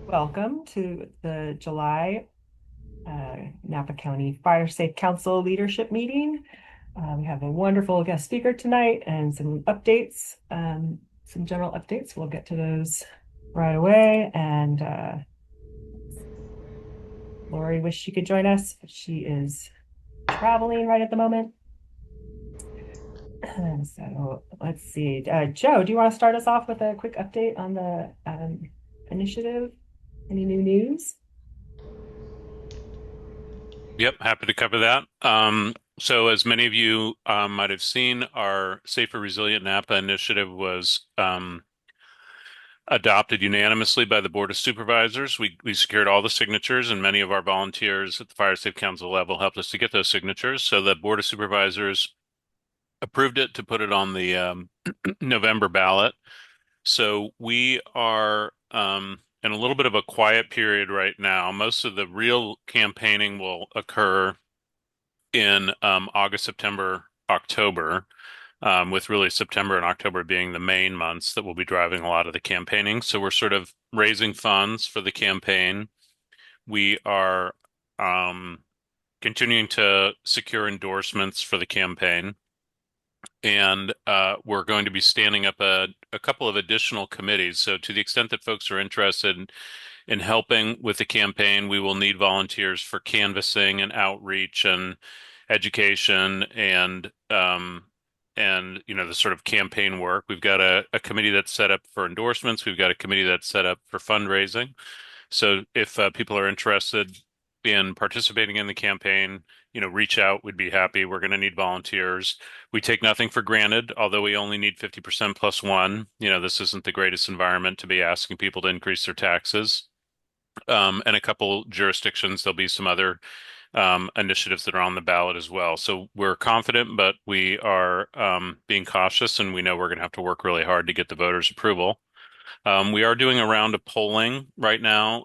Welcome to the July Napa County Fire Safe Council Leadership Meeting. We have a wonderful guest speaker tonight and some updates, some general updates. We'll get to those right away. And Lori wished she could join us, but she is traveling right at the moment. So let's see. Joe, do you want to start us off with a quick update on the initiative? Any new news? Yep, happy to cover that. So as many of you might have seen, our Safer Resilient Napa initiative was adopted unanimously by the Board of Supervisors. We secured all the signatures, and many of our volunteers at the Fire Safe Council level helped us to get those signatures. So the Board of Supervisors approved it to put it on the November ballot. So we are in a little bit of a quiet period right now. Most of the real campaigning will occur in August, September, October, with really September and October being the main months that will be driving a lot of the campaigning. So we're sort of raising funds for the campaign. We are continuing to secure endorsements for the campaign. And we're going to be standing up a couple of additional committees. So to the extent that folks are interested in helping with the campaign, we will need volunteers for canvassing and outreach and education and the sort of campaign work. We've got a committee that's set up for endorsements. We've got a committee that's set up for fundraising. So if people are interested in participating in the campaign, reach out. We'd be happy. We're going to need volunteers. We take nothing for granted, although we only need 50% plus one. This isn't the greatest environment to be asking people to increase their taxes. And a couple jurisdictions, there'll be some other initiatives that are on the ballot as well. So we're confident, but we are being cautious, and we know we're going to have to work really hard to get the voters' approval. We are doing a round of polling right now.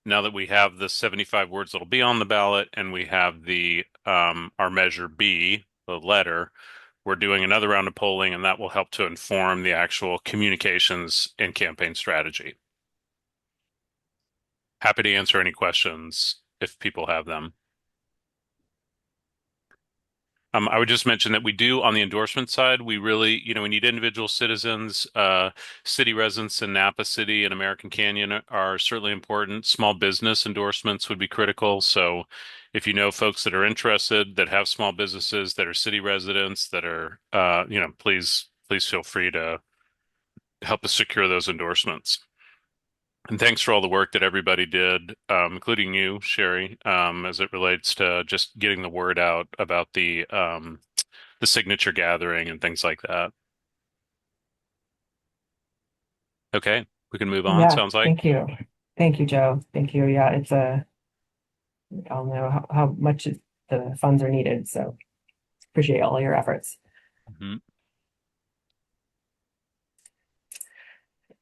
Now that we have the 75 words that'll be on the ballot, and we have the our Measure B, the letter, we're doing another round of polling, and that will help to inform the actual communications and campaign strategy. Happy to answer any questions if people have them. I would just mention that we do on the endorsement side, we really, we need individual citizens, city residents in Napa City and American Canyon are certainly important. Small business endorsements would be critical. So if you know folks that are interested, that have small businesses, that are city residents, that are, please feel free to help us secure those endorsements. And thanks for all the work that everybody did, including you, Sherry, as it relates to just getting the word out about the signature gathering and things like that. Okay, we can move on, Yeah, sounds like. thank you. Thank you, Joe. Thank you. Yeah, we all know how much the funds are needed. So appreciate all your efforts. Mhm.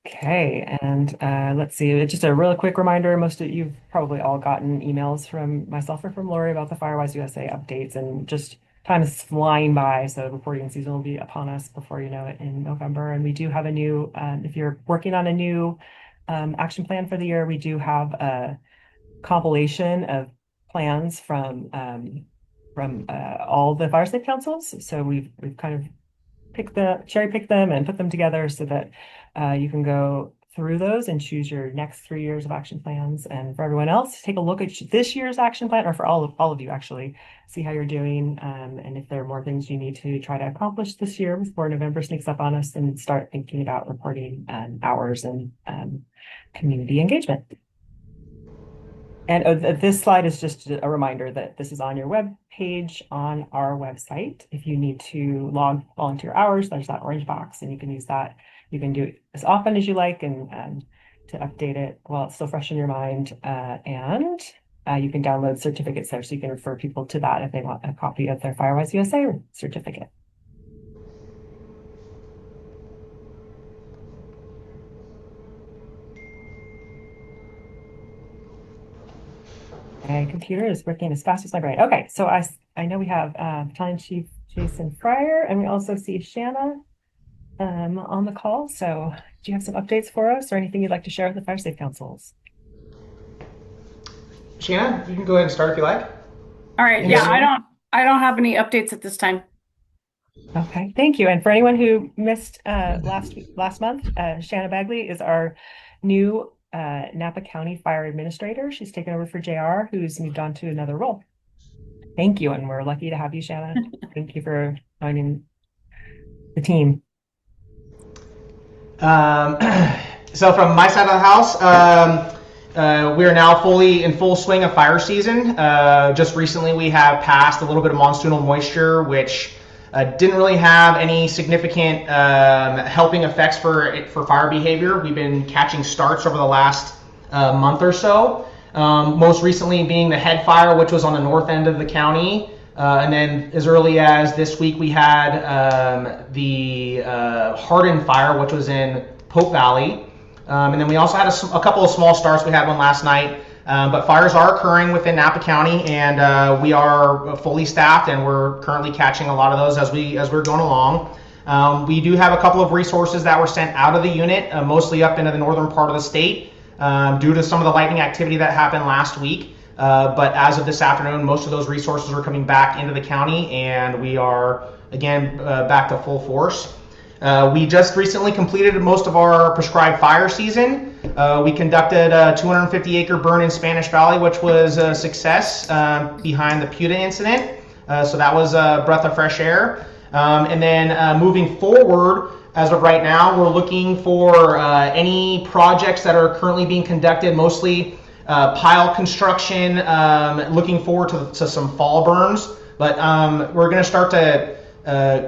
Okay, and let's see. Just a real quick reminder, most of you've probably all gotten emails from myself or from Lori about the Firewise USA updates, and just time is flying by, so reporting season will be upon us before you know it in November. And we do have a new, if you're working on a new action plan for the year, we do have a compilation of plans from all the fire safe councils. So we've kind of cherry pick them and put them together so that you can go through those and choose your next 3 years of action plans. And for everyone else, take a look at this year's action plan, or for all of you actually, see how you're doing, and if there are more things you need to try to accomplish this year before November sneaks up on us, and start thinking about reporting hours and community engagement. And this slide is just a reminder that this is on your web page on our website. If you need to log volunteer hours, there's that orange box, and you can use that. You can do it as often as you like, and to update it while it's still fresh in your mind. And you can download certificates there, so you can refer people to that if they want a copy of their Firewise USA certificate. My computer is working as fast as my brain. Okay, so I know we have Battalion Chief Jason Fryer, and we also see Shanna on the call. So do you have some updates for us or anything you'd like to share with the Fire Safe Councils? Shanna, you can go ahead and start if you like. All right. And Yeah, Shanna? I don't have any updates at this time. Okay, thank you. And for anyone who missed last month, Shanna Bagley is our new Napa County Fire Administrator. She's taken over for JR, who's moved on to another role. Thank you, and we're lucky to have you, Shanna. Thank you for joining the team. Um, so from my side of the house, we are now fully in full swing of fire season. Just recently we have passed a little bit of monsoonal moisture, which didn't really have any significant helping effects for fire behavior. We've been catching starts over the last month or so. Most recently being the head fire, which was on the north end of the county. And then as early as this week, we had the Hardin fire, which was in Pope Valley. And then we also had a couple of small starts. We had one last night. But fires are occurring within Napa County, and we are fully staffed, and we're currently catching a lot of those as we're going along. We do have a couple of resources that were sent out of the unit, mostly up into the northern part of the state, due to some of the lightning activity that happened last week. But as of this afternoon, most of those resources are coming back into the county, and we are again back to full force. We just recently completed most of our prescribed fire season. We conducted a 250-acre burn in Spanish Valley, which was a success behind the Puta incident. So that was a breath of fresh air. And then moving forward, as of right now, we're looking for any projects that are currently being conducted, mostly pile construction, looking forward to some fall burns. But we're going to start to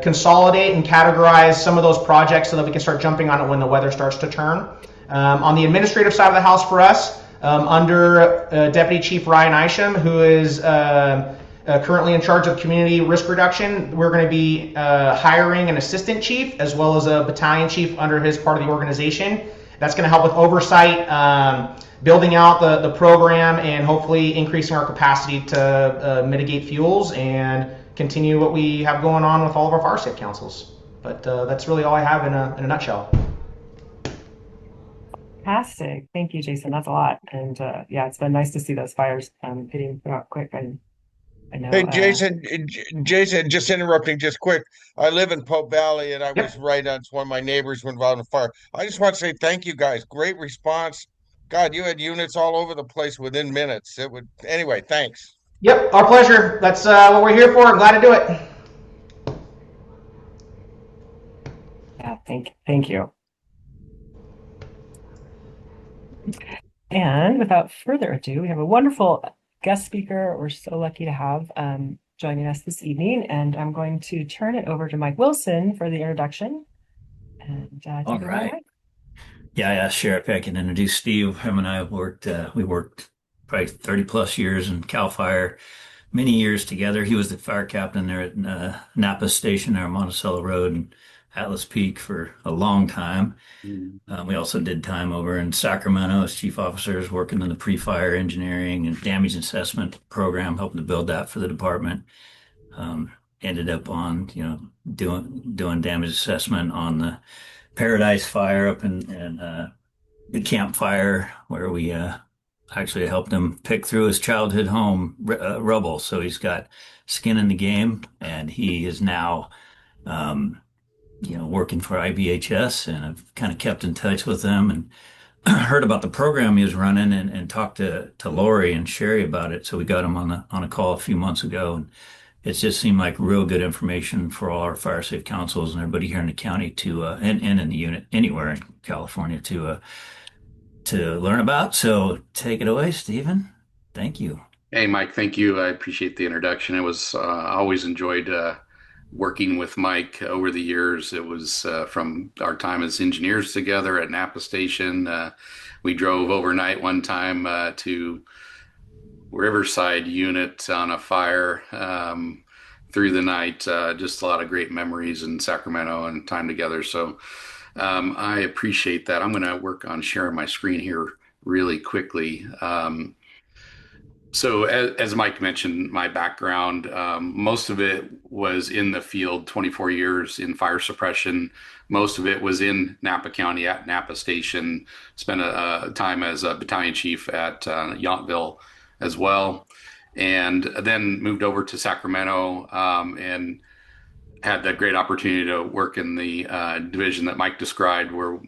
consolidate and categorize some of those projects so that we can start jumping on it when the weather starts to turn. On the administrative side of the house for us, under Deputy Chief Ryan Isham, who is currently in charge of community risk reduction, we're going to be hiring an assistant chief as well as a battalion chief under his part of the organization. That's going to help with oversight, building out the program, and hopefully increasing our capacity to mitigate fuels and continue what we have going on with all of our fire safe councils. But that's really all I have in a nutshell. Fantastic. Thank you, Jason. That's a lot. And yeah, it's been nice to see those fires hitting out quick. I know. Hey, Jason, just interrupting just quick. I live in Pope Valley and I was Yep. right on one of my neighbors were involved in a fire. I just want to say thank you guys. Great response. God, you had units all over the place within minutes. Anyway, thanks. Yep, our pleasure. That's what we're here for. I'm glad to do it. Yeah, thank you. And without further ado, we have a wonderful guest speaker we're so lucky to have joining us this evening. And I'm going to turn it over to Mike Wilson for the introduction. And All take it right. away. Yeah, Sheriff, I can introduce Steve. Him and I we worked probably 30 plus years in CAL FIRE, many years together. He was the fire captain there at Napa Station there on Monticello Road and Atlas Peak for a long time. We also did time over in Sacramento as chief officers, working in the pre-fire engineering and damage assessment program, helping to build that for the department. Ended up on, doing damage assessment on the Paradise Fire up in the campfire where we actually helped him pick through his childhood home rubble. So he's got skin in the game, and he is now, working for IBHS, and I've kind of kept in touch with them and heard about the program he was running and talked to Lori and Sherry about it. So we got him on a call a few months ago, and it just seemed like real good information for all our fire safe councils and everybody here in the county to and in the unit anywhere in California to learn about. So take it away, Stephen. Thank you. Hey, Mike, thank you. I appreciate the introduction. It was I always enjoyed working with Mike over the years. It was from our time as engineers together at Napa Station. We drove overnight one time to Riverside unit on a fire through the night. Just a lot of great memories in Sacramento and time together. So I appreciate that. I'm going to work on sharing my screen here really quickly. So as Mike mentioned, my background, most of it was in the field, 24 years in fire suppression. Most of it was in Napa County at Napa Station. Spent a time as a battalion chief at Yountville as well. And then moved over to Sacramento and had the great opportunity to work in the division that Mike described, where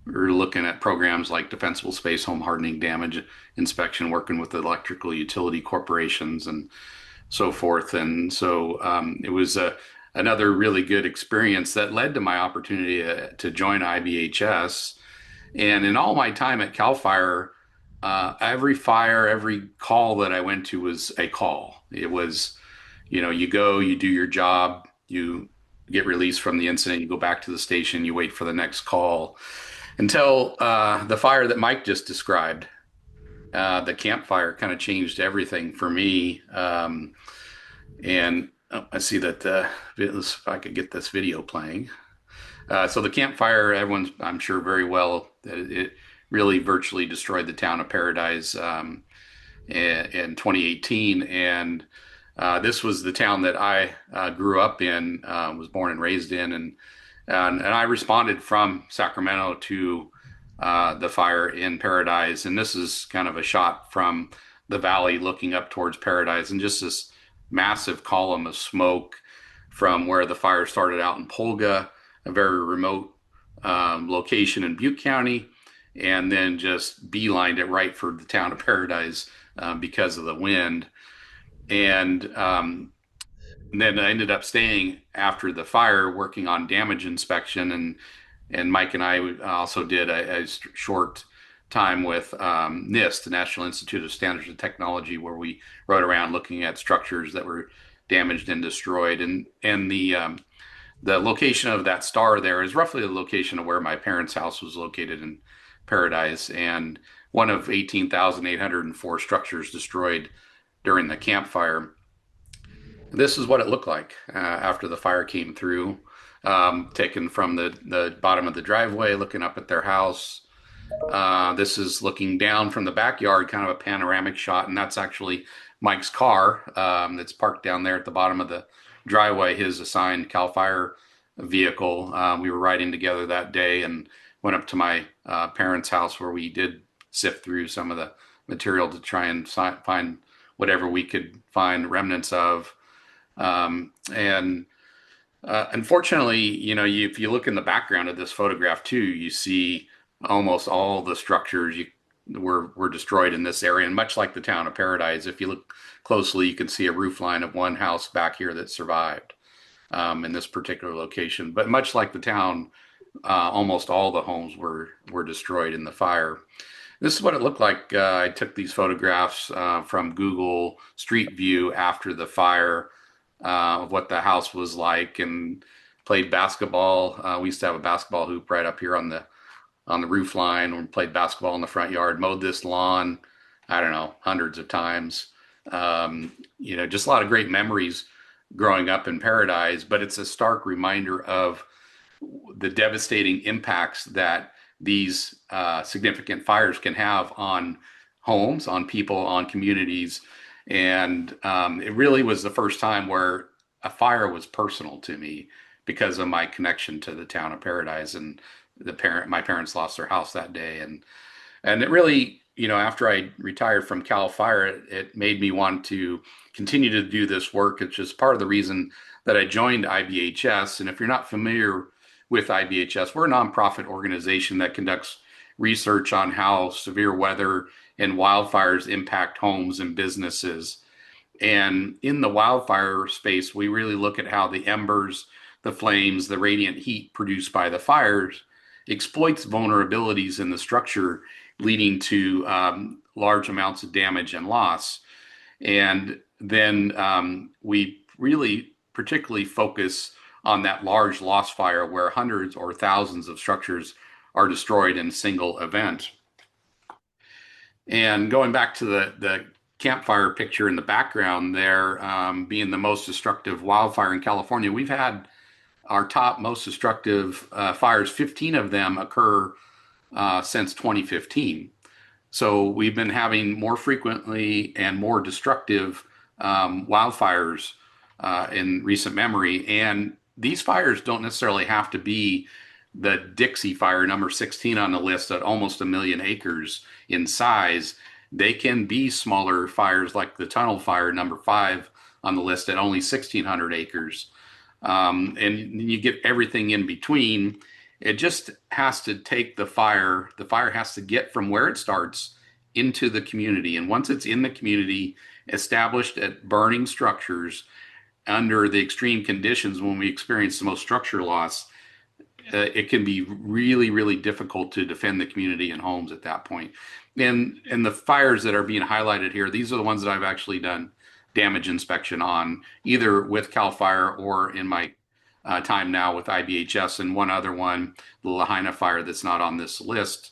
we were looking at programs like defensible space, home hardening, damage inspection, working with the electrical utility corporations and so forth. And so it was another really good experience that led to my opportunity to join IBHS. And in all my time at CAL FIRE, every fire, every call that I went to was a call. It was, you go, you do your job, you get released from the incident, you go back to the station, you wait for the next call until the fire that Mike just described. The campfire kind of changed everything for me. And I see that if I could get this video playing. So the campfire, everyone's, I'm sure, very well that it really virtually destroyed the town of Paradise in 2018. And this was the town that I grew up in, was born and raised in, and I responded from Sacramento to the fire in Paradise. And this is kind of a shot from the valley looking up towards Paradise, and just this massive column of smoke from where the fire started out in Polga, a very remote location in Butte County, and then just beelined it right for the town of Paradise because of the wind. And then I ended up staying after the fire, working on damage inspection, and Mike and I also did a short time with NIST, the National Institute of Standards and Technology, where we rode around looking at structures that were damaged and destroyed. And the location of that star there is roughly the location of where my parents' house was located in Paradise, and one of 18,804 structures destroyed during the campfire. This is what it looked like after the fire came through, taken from the bottom of the driveway, looking up at their house. This is looking down from the backyard, kind of a panoramic shot, and that's actually Mike's car that's parked down there at the bottom of the driveway, his assigned CAL FIRE vehicle. We were riding together that day and went up to my parents' house, where we did sift through some of the material to try and find whatever we could find remnants of. Unfortunately, if you look in the background of this photograph too, you see almost all the structures were destroyed in this area. And much like the town of Paradise, if you look closely, you can see a roof line of one house back here that survived in this particular location. But much like the town, almost all the homes were destroyed in the fire. This is what it looked like. I took these photographs from Google Street View after the fire of what the house was like, and played basketball. We used to have a basketball hoop right up here on the roof line. We played basketball in the front yard, mowed this lawn, I don't know, hundreds of times. Just a lot of great memories growing up in Paradise, but it's a stark reminder of the devastating impacts that these significant fires can have on homes, on people, on communities. And it really was the first time where a fire was personal to me because of my connection to the town of Paradise. And my parents lost their house that day. And it really, after I retired from CAL FIRE, it made me want to continue to do this work. It's just part of the reason that I joined IBHS. And if you're not familiar with IBHS, we're a nonprofit organization that conducts research on how severe weather and wildfires impact homes and businesses. And in the wildfire space, we really look at how the embers, the flames, the radiant heat produced by the fires exploits vulnerabilities in the structure, leading to large amounts of damage and loss. And then we really particularly focus on that large loss fire where hundreds or thousands of structures are destroyed in a single event. And going back to the campfire picture in the background there, being the most destructive wildfire in California, we've had our top most destructive fires, 15 of them occur since 2015. So we've been having more frequently and more destructive wildfires in recent memory. And these fires don't necessarily have to be the Dixie Fire, number 16 on the list, at almost 1 million acres in size. They can be smaller fires like the Tunnel Fire, number 5 on the list, at only 1,600 acres. And you get everything in between. It just has to take the fire has to get from where it starts into the community. And once it's in the community, established at burning structures under the extreme conditions when we experience the most structure loss, it can be really, really difficult to defend the community and homes at that point. And the fires that are being highlighted here, these are the ones that I've actually done damage inspection on, either with CAL FIRE or in my time now with IBHS, and one other one, the Lahaina Fire, that's not on this list.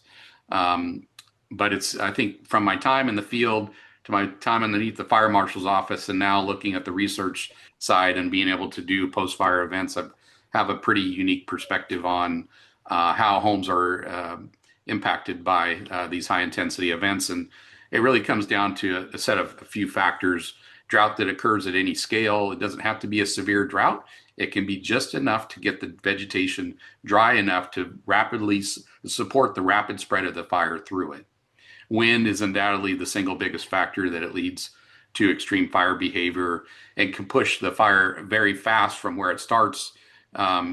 But it's, I think, from my time in the field to my time underneath the fire marshal's office, and now looking at the research side and being able to do post-fire events, I have a pretty unique perspective on how homes are impacted by these high-intensity events. And it really comes down to a set of a few factors. Drought that occurs at any scale. It doesn't have to be a severe drought. It can be just enough to get the vegetation dry enough to rapidly support the rapid spread of the fire through it. Wind is undoubtedly the single biggest factor that it leads to extreme fire behavior and can push the fire very fast from where it starts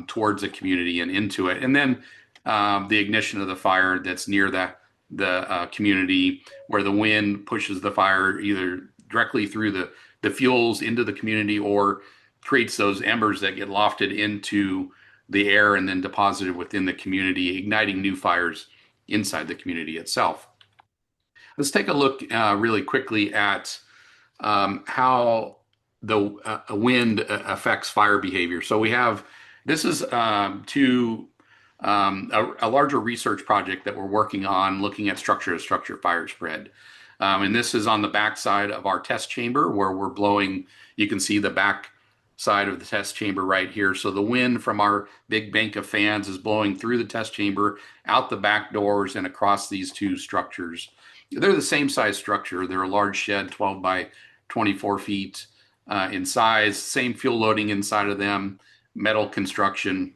towards a community and into it. And then the ignition of the fire that's near the community, where the wind pushes the fire either directly through the fuels into the community or creates those embers that get lofted into the air and then deposited within the community, igniting new fires inside the community itself. Let's take a look really quickly at how the wind affects fire behavior. So we have, this is a larger research project that we're working on, looking at structure-to-structure fire spread. And this is on the back side of our test chamber where we're blowing. You can see the back side of the test chamber right here. So the wind from our big bank of fans is blowing through the test chamber, out the back doors, and across these two structures. They're the same size structure. They're a large shed, 12 by 24 feet in size, same fuel loading inside of them, metal construction.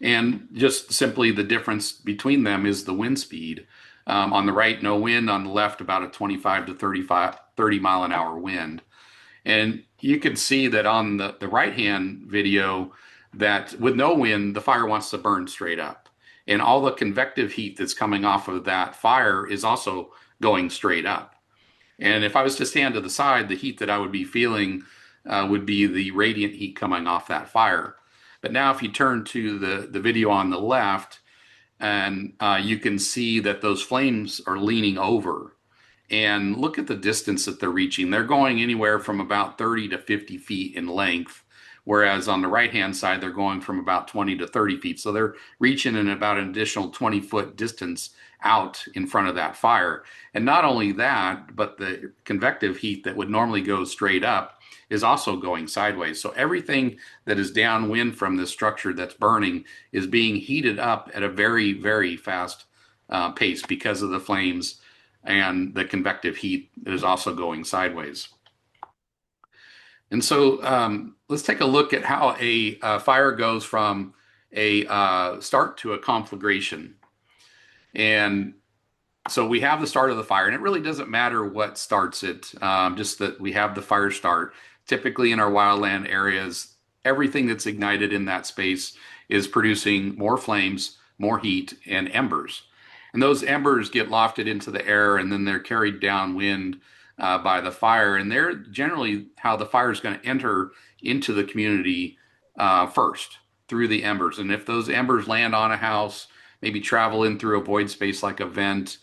And just simply the difference between them is the wind speed. On the right, no wind. On the left, about a 25 to 30 mile an hour wind. And you can see that on the right-hand video that with no wind, the fire wants to burn straight up. And all the convective heat that's coming off of that fire is also going straight up. And if I was to stand to the side, the heat that I would be feeling would be the radiant heat coming off that fire. But now if you turn to the video on the left, and you can see that those flames are leaning over. And look at the distance that they're reaching. They're going anywhere from about 30 to 50 feet in length, whereas on the right-hand side, they're going from about 20 to 30 feet. So they're reaching in about an additional 20-foot distance out in front of that fire. And not only that, but the convective heat that would normally go straight up is also going sideways. So everything that is downwind from this structure that's burning is being heated up at a very, very fast pace because of the flames and the convective heat that is also going sideways. And so let's take a look at how a fire goes from a start to a conflagration. And so we have the start of the fire, and it really doesn't matter what starts it, just that we have the fire start. Typically in our wildland areas, everything that's ignited in that space is producing more flames, more heat, and embers. And those embers get lofted into the air, and then they're carried downwind by the fire. And they're generally how the fire is going to enter into the community first, through the embers. And if those embers land on a house, maybe travel in through a void space like a vent,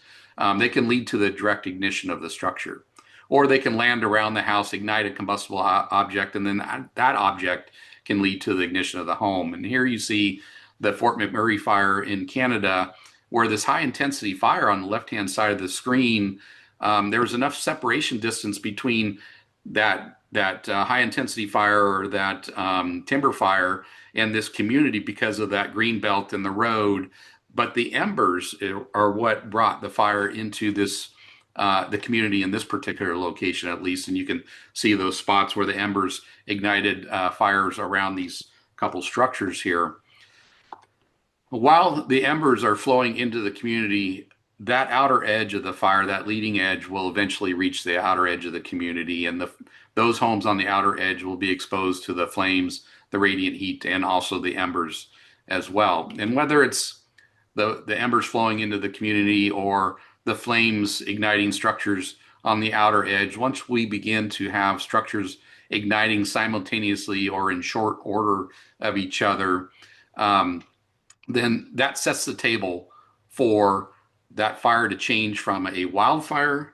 they can lead to the direct ignition of the structure. Or they can land around the house, ignite a combustible object, and then that object can lead to the ignition of the home. And here you see the Fort McMurray fire in Canada, where this high intensity fire on the left-hand side of the screen, there was enough separation distance between that high intensity fire or that timber fire and this community because of that green belt and the road, but the embers are what brought the fire into this the community in this particular location, at least. And you can see those spots where the embers ignited fires around these couple structures here. While the embers are flowing into the community, that outer edge of the fire, that leading edge, will eventually reach the outer edge of the community, and those homes on the outer edge will be exposed to the flames, the radiant heat, and also the embers as well. And whether it's the embers flowing into the community or the flames igniting structures on the outer edge, once we begin to have structures igniting simultaneously or in short order of each other, then that sets the table for that fire to change from a wildfire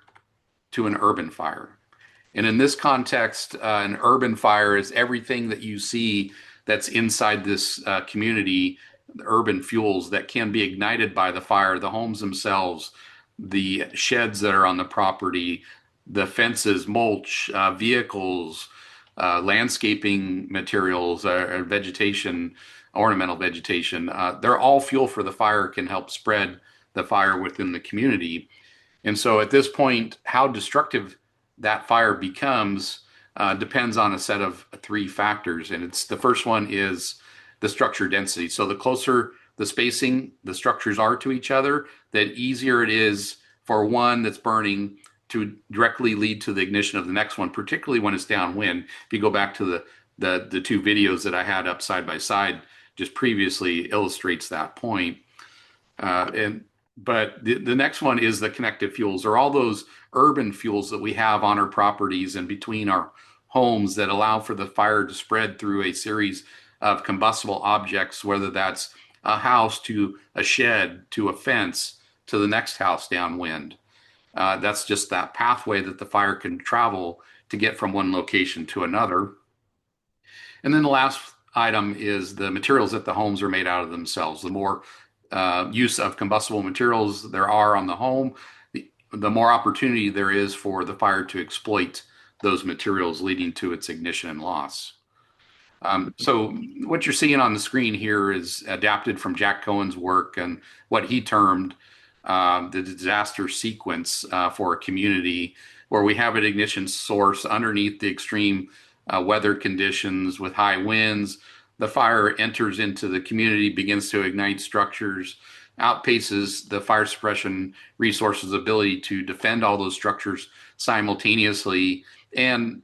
to an urban fire. And in this context, an urban fire is everything that you see that's inside this community, the urban fuels that can be ignited by the fire, the homes themselves, the sheds that are on the property, the fences, mulch, vehicles, landscaping materials, vegetation, ornamental vegetation. They're all fuel for the fire, can help spread the fire within the community. And so at this point, how destructive that fire becomes depends on a set of three factors. And the first one is the structure density. So the closer the spacing the structures are to each other, that easier it is for one that's burning to directly lead to the ignition of the next one, particularly when it's downwind. If you go back to the two videos that I had up side by side just previously, illustrates that point. But the next one is the connective fuels, or all those urban fuels that we have on our properties and between our homes that allow for the fire to spread through a series of combustible objects, whether that's a house to a shed to a fence to the next house downwind. That's just that pathway that the fire can travel to get from one location to another. And then the last item is the materials that the homes are made out of themselves. The more use of combustible materials there are on the home, the more opportunity there is for the fire to exploit those materials, leading to its ignition and loss. So what you're seeing on the screen here is adapted from Jack Cohen's work and what he termed the disaster sequence for a community, where we have an ignition source underneath the extreme weather conditions with high winds. The fire enters into the community, begins to ignite structures, outpaces the fire suppression resources' ability to defend all those structures simultaneously. And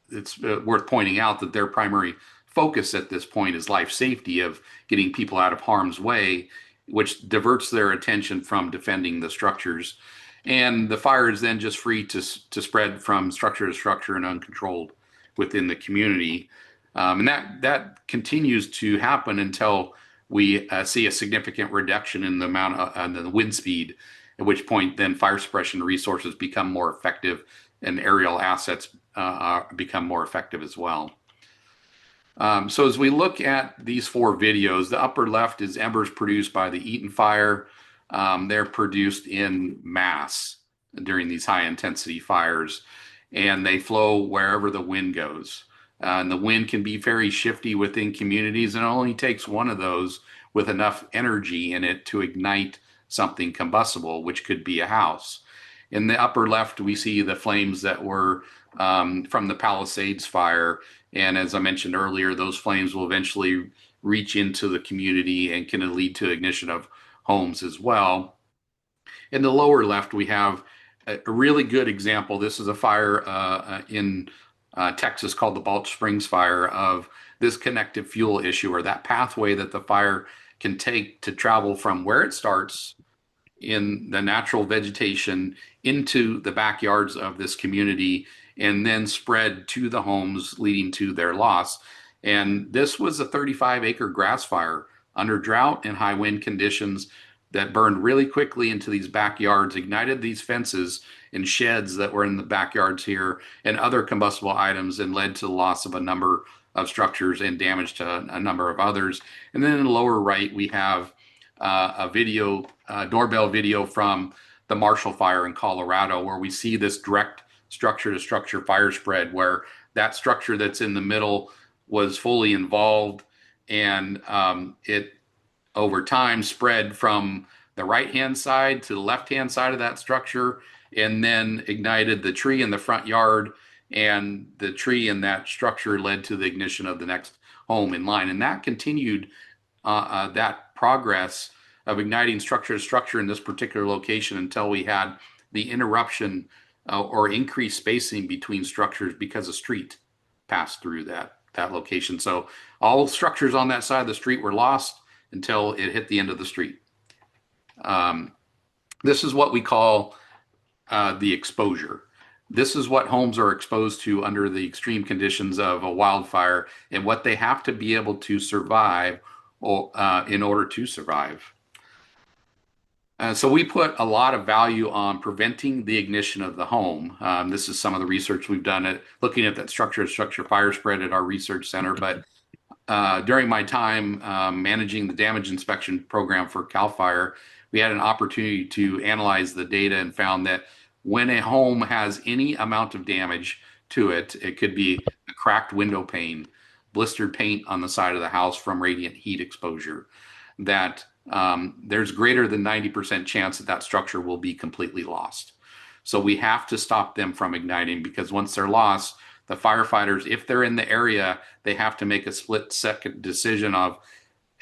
it's worth pointing out that their primary focus at this point is life safety, of getting people out of harm's way, which diverts their attention from defending the structures. And the fire is then just free to spread from structure to structure and uncontrolled within the community. And that continues to happen until we see a significant reduction in the amount of the wind speed, at which point then fire suppression resources become more effective and aerial assets become more effective as well. So as we look at these four videos, the upper left is embers produced by the Eaton Fire. They're produced in mass during these high intensity fires, and they flow wherever the wind goes. And the wind can be very shifty within communities, and it only takes one of those with enough energy in it to ignite something combustible, which could be a house. In the upper left, we see the flames that were from the Palisades fire. And as I mentioned earlier, those flames will eventually reach into the community and can lead to ignition of homes as well. In the lower left, we have a really good example. This is a fire in Texas called the Balch Springs fire, of this connective fuel issue, or that pathway that the fire can take to travel from where it starts in the natural vegetation into the backyards of this community and then spread to the homes, leading to their loss. And this was a 35-acre grass fire under drought and high wind conditions that burned really quickly into these backyards, ignited these fences and sheds that were in the backyards here and other combustible items, and led to the loss of a number of structures and damage to a number of others. And then in the lower right, we have a video, doorbell video from the Marshall Fire in Colorado, where we see this direct structure to structure fire spread, where that structure that's in the middle was fully involved, and it over time spread from the right-hand side to the left-hand side of that structure, and then ignited the tree in the front yard, and the tree in that structure led to the ignition of the next home in line. And that continued that progress of igniting structure to structure in this particular location until we had the interruption or increased spacing between structures because a street passed through that location. So all structures on that side of the street were lost until it hit the end of the street. This is what we call the exposure. This is what homes are exposed to under the extreme conditions of a wildfire, and what they have to be able to survive in order to survive. So we put a lot of value on preventing the ignition of the home. This is some of the research we've done at looking at that structure fire spread at our research center. But during my time managing the damage inspection program for CAL FIRE, we had an opportunity to analyze the data and found that when a home has any amount of damage to it, it could be a cracked window pane, blistered paint on the side of the house from radiant heat exposure, that there's greater than 90% chance that that structure will be completely lost. So we have to stop them from igniting, because once they're lost, the firefighters, if they're in the area, they have to make a split-second decision of,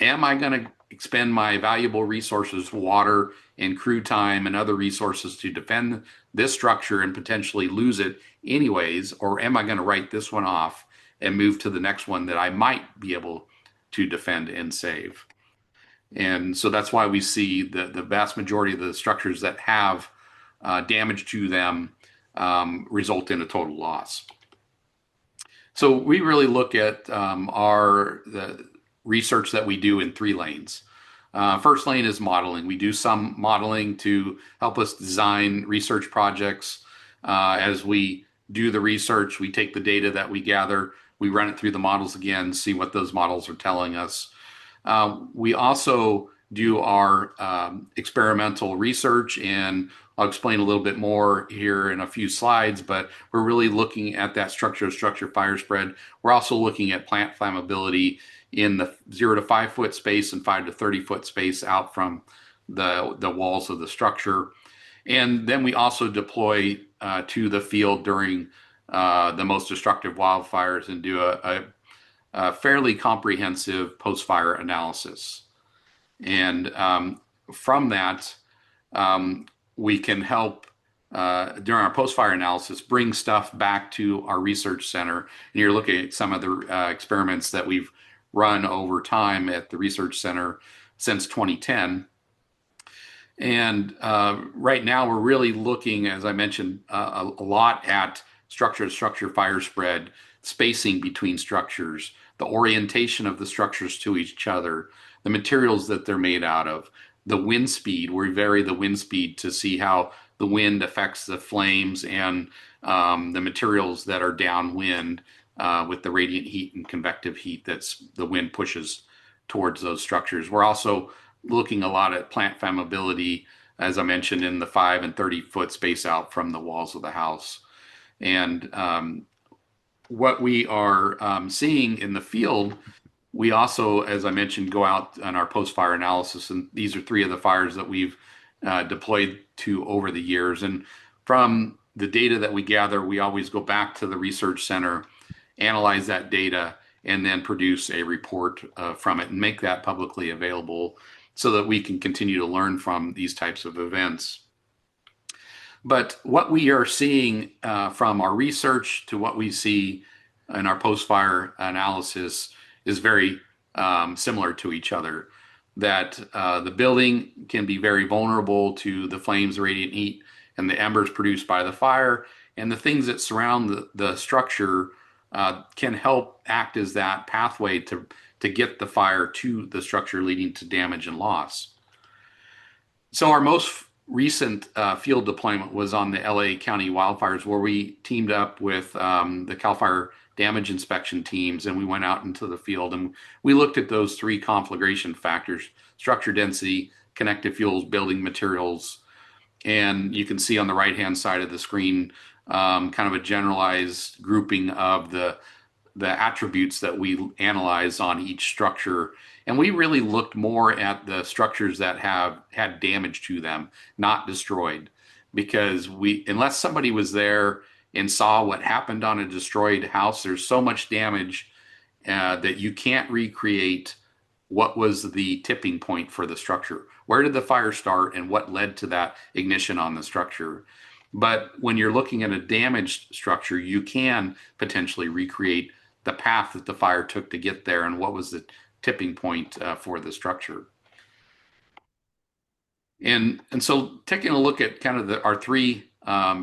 am I going to expend my valuable resources, water and crew time and other resources to defend this structure and potentially lose it anyways, or am I going to write this one off and move to the next one that I might be able to defend and save? And so that's why we see the vast majority of the structures that have damage to them result in a total loss. So we really look at the research that we do in 3 lanes. First lane is modeling. We do some modeling to help us design research projects. As we do the research, we take the data that we gather, we run it through the models again, see what those models are telling us. We also do our experimental research, and I'll explain a little bit more here in a few slides, but we're really looking at that structure fire spread. We're also looking at plant flammability in the 0 to 5 foot space and 5 to 30 foot space out from the walls of the structure. And then we also deploy to the field during the most destructive wildfires and do a fairly comprehensive post-fire analysis. And from that, we can help, during our post-fire analysis, bring stuff back to our research center. And you're looking at some of the experiments that we've run over time at the research center since 2010. And right now we're really looking, as I mentioned, a lot at structure fire spread, spacing between structures, the orientation of the structures to each other, the materials that they're made out of, the wind speed. We vary the wind speed to see how the wind affects the flames and the materials that are downwind with the radiant heat and convective heat that's the wind pushes towards those structures. We're also looking a lot at plant flammability, as I mentioned, in the 5 and 30 foot space out from the walls of the house. And what we are seeing in the field, we also, as I mentioned, go out on our post-fire analysis, and these are 3 of the fires that we've deployed to over the years. And from the data that we gather, we always go back to the research center, analyze that data, and then produce a report from it and make that publicly available so that we can continue to learn from these types of events. But what we are seeing from our research to what we see in our post-fire analysis is very similar to each other. That the building can be very vulnerable to the flames, the radiant heat, and the embers produced by the fire, and the things that surround the structure can help act as that pathway to get the fire to the structure, leading to damage and loss. So our most recent field deployment was on the LA County wildfires, where we teamed up with the CAL FIRE damage inspection teams, and we went out into the field and we looked at those 3 conflagration factors: structure density, connective fuels, building materials. And you can see on the right hand side of the screen kind of a generalized grouping of the attributes that we analyze on each structure And we really looked more at the structures that have had damage to them, not destroyed, because unless somebody was there and saw what happened on a destroyed house, there's so much damage that you can't recreate what was the tipping point for the structure. Where did the fire start and what led to that ignition on the structure? But when you're looking at a damaged structure, you can potentially recreate the path that the fire took to get there and what was the tipping point for the structure. And so taking a look at kind of our three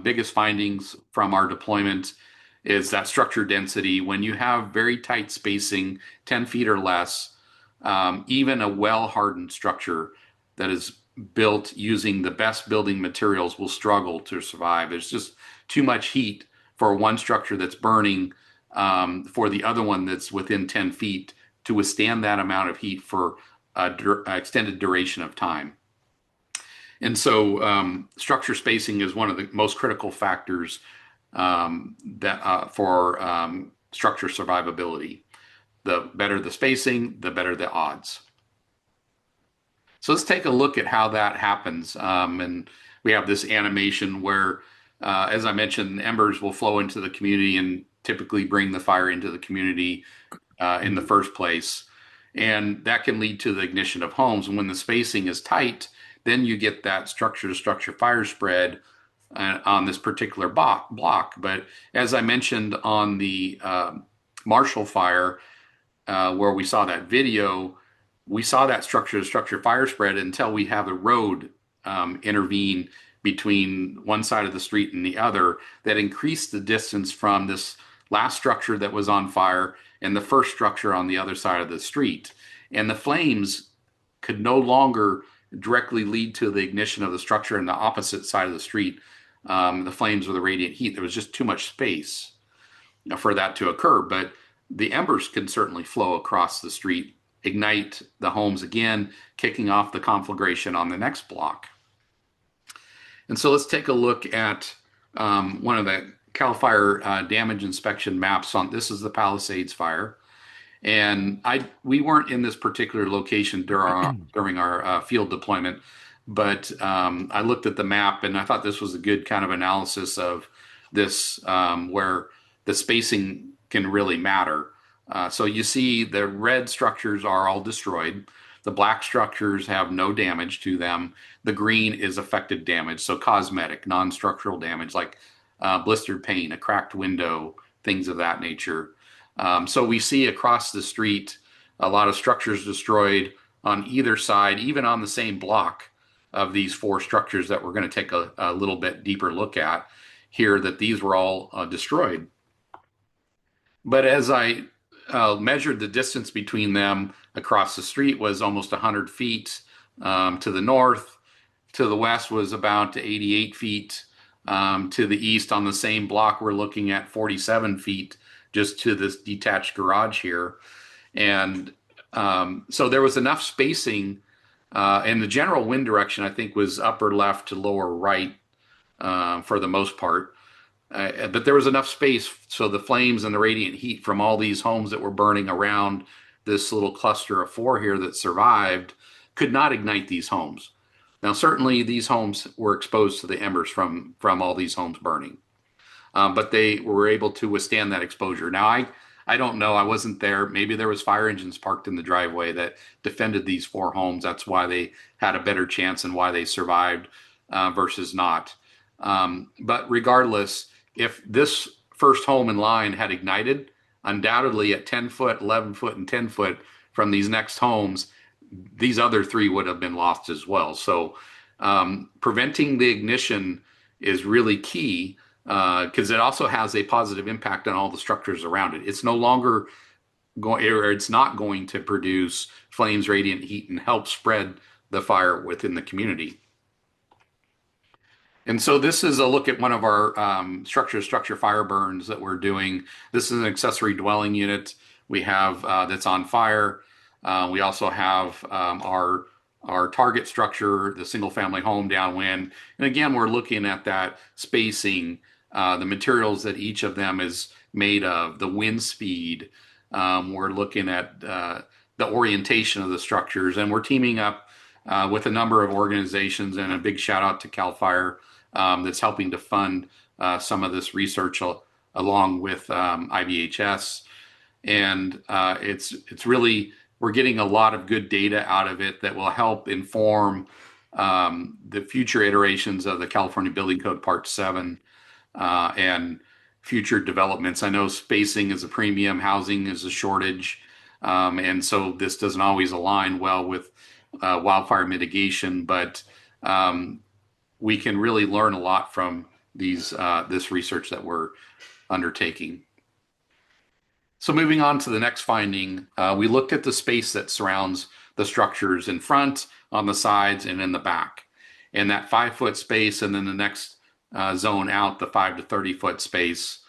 biggest findings from our deployment is that structure density. When you have very tight spacing, 10 feet or less, even a well-hardened structure that is built using the best building materials will struggle to survive. There's just too much heat for one structure that's burning for the other one that's within 10 feet to withstand that amount of heat for an extended duration of time. And so structure spacing is one of the most critical factors for structure survivability. The better the spacing, the better the odds. So let's take a look at how that happens. And we have this animation where, as I mentioned, embers will flow into the community and typically bring the fire into the community in the first place. And that can lead to the ignition of homes. And when the spacing is tight, then you get that structure-to-structure fire spread on this particular block. But as I mentioned on the Marshall fire, where we saw that video, we saw that structure-to-structure fire spread until we have a road intervene between one side of the street and the other that increased the distance from this last structure that was on fire and the first structure on the other side of the street. And the flames could no longer directly lead to the ignition of the structure in the opposite side of the street, the flames or the radiant heat. There was just too much space for that to occur. But the embers can certainly flow across the street, ignite the homes again, kicking off the conflagration on the next block. And so let's take a look at one of the CAL FIRE damage inspection maps. This is the Palisades fire. And we weren't in this particular location during our field deployment, but I looked at the map and I thought this was a good kind of analysis of this, where the spacing can really matter. So you see the red structures are all destroyed. The black structures have no damage to them. The green is affected damage, so cosmetic, non-structural damage like blistered pane, a cracked window, things of that nature. So we see across the street a lot of structures destroyed on either side, even on the same block of these four structures that we're going to take a little bit deeper look at here, that these were all destroyed. But as I measured the distance between them across the street was almost 100 feet to the north. To the west was about 88 feet. To the east on the same block, we're looking at 47 feet just to this detached garage here. And so there was enough spacing, and the general wind direction, I think, was upper left to lower right for the most part. But there was enough space so the flames and the radiant heat from all these homes that were burning around this little cluster of four here that survived could not ignite these homes. Now, certainly these homes were exposed to the embers from all these homes burning, but they were able to withstand that exposure. Now, I don't know. I wasn't there. Maybe there was fire engines parked in the driveway that defended these four homes. That's why they had a better chance and why they survived versus not. But regardless, if this first home in line had ignited, undoubtedly at 10 foot, 11 foot, and 10 foot from these next homes, these other three would have been lost as well. So preventing the ignition is really key because it also has a positive impact on all the structures around it. It's no longer going, or it's not going to produce flames, radiant heat, and help spread the fire within the community. And so this is a look at one of our structure fire burns that we're doing. This is an accessory dwelling unit we have that's on fire. We also have our target structure, the single family home downwind. And again, we're looking at that spacing, the materials that each of them is made of, the wind speed. We're looking at the the orientation of the structures. And we're teaming up with a number of organizations, and a big shout out to CAL FIRE that's helping to fund some of this research along with IBHS. And it's really, we're getting a lot of good data out of it that will help inform the future iterations of the California Building Code Part 7 and future developments. I know spacing is a premium, housing is a shortage, and so this doesn't always align well with wildfire mitigation, but we can really learn a lot from this research that we're undertaking. So moving on to the next finding, we looked at the space that surrounds the structures in front, on the sides, and in the back. And that 5-foot space, and then the next zone out, the 5 to 30-foot space.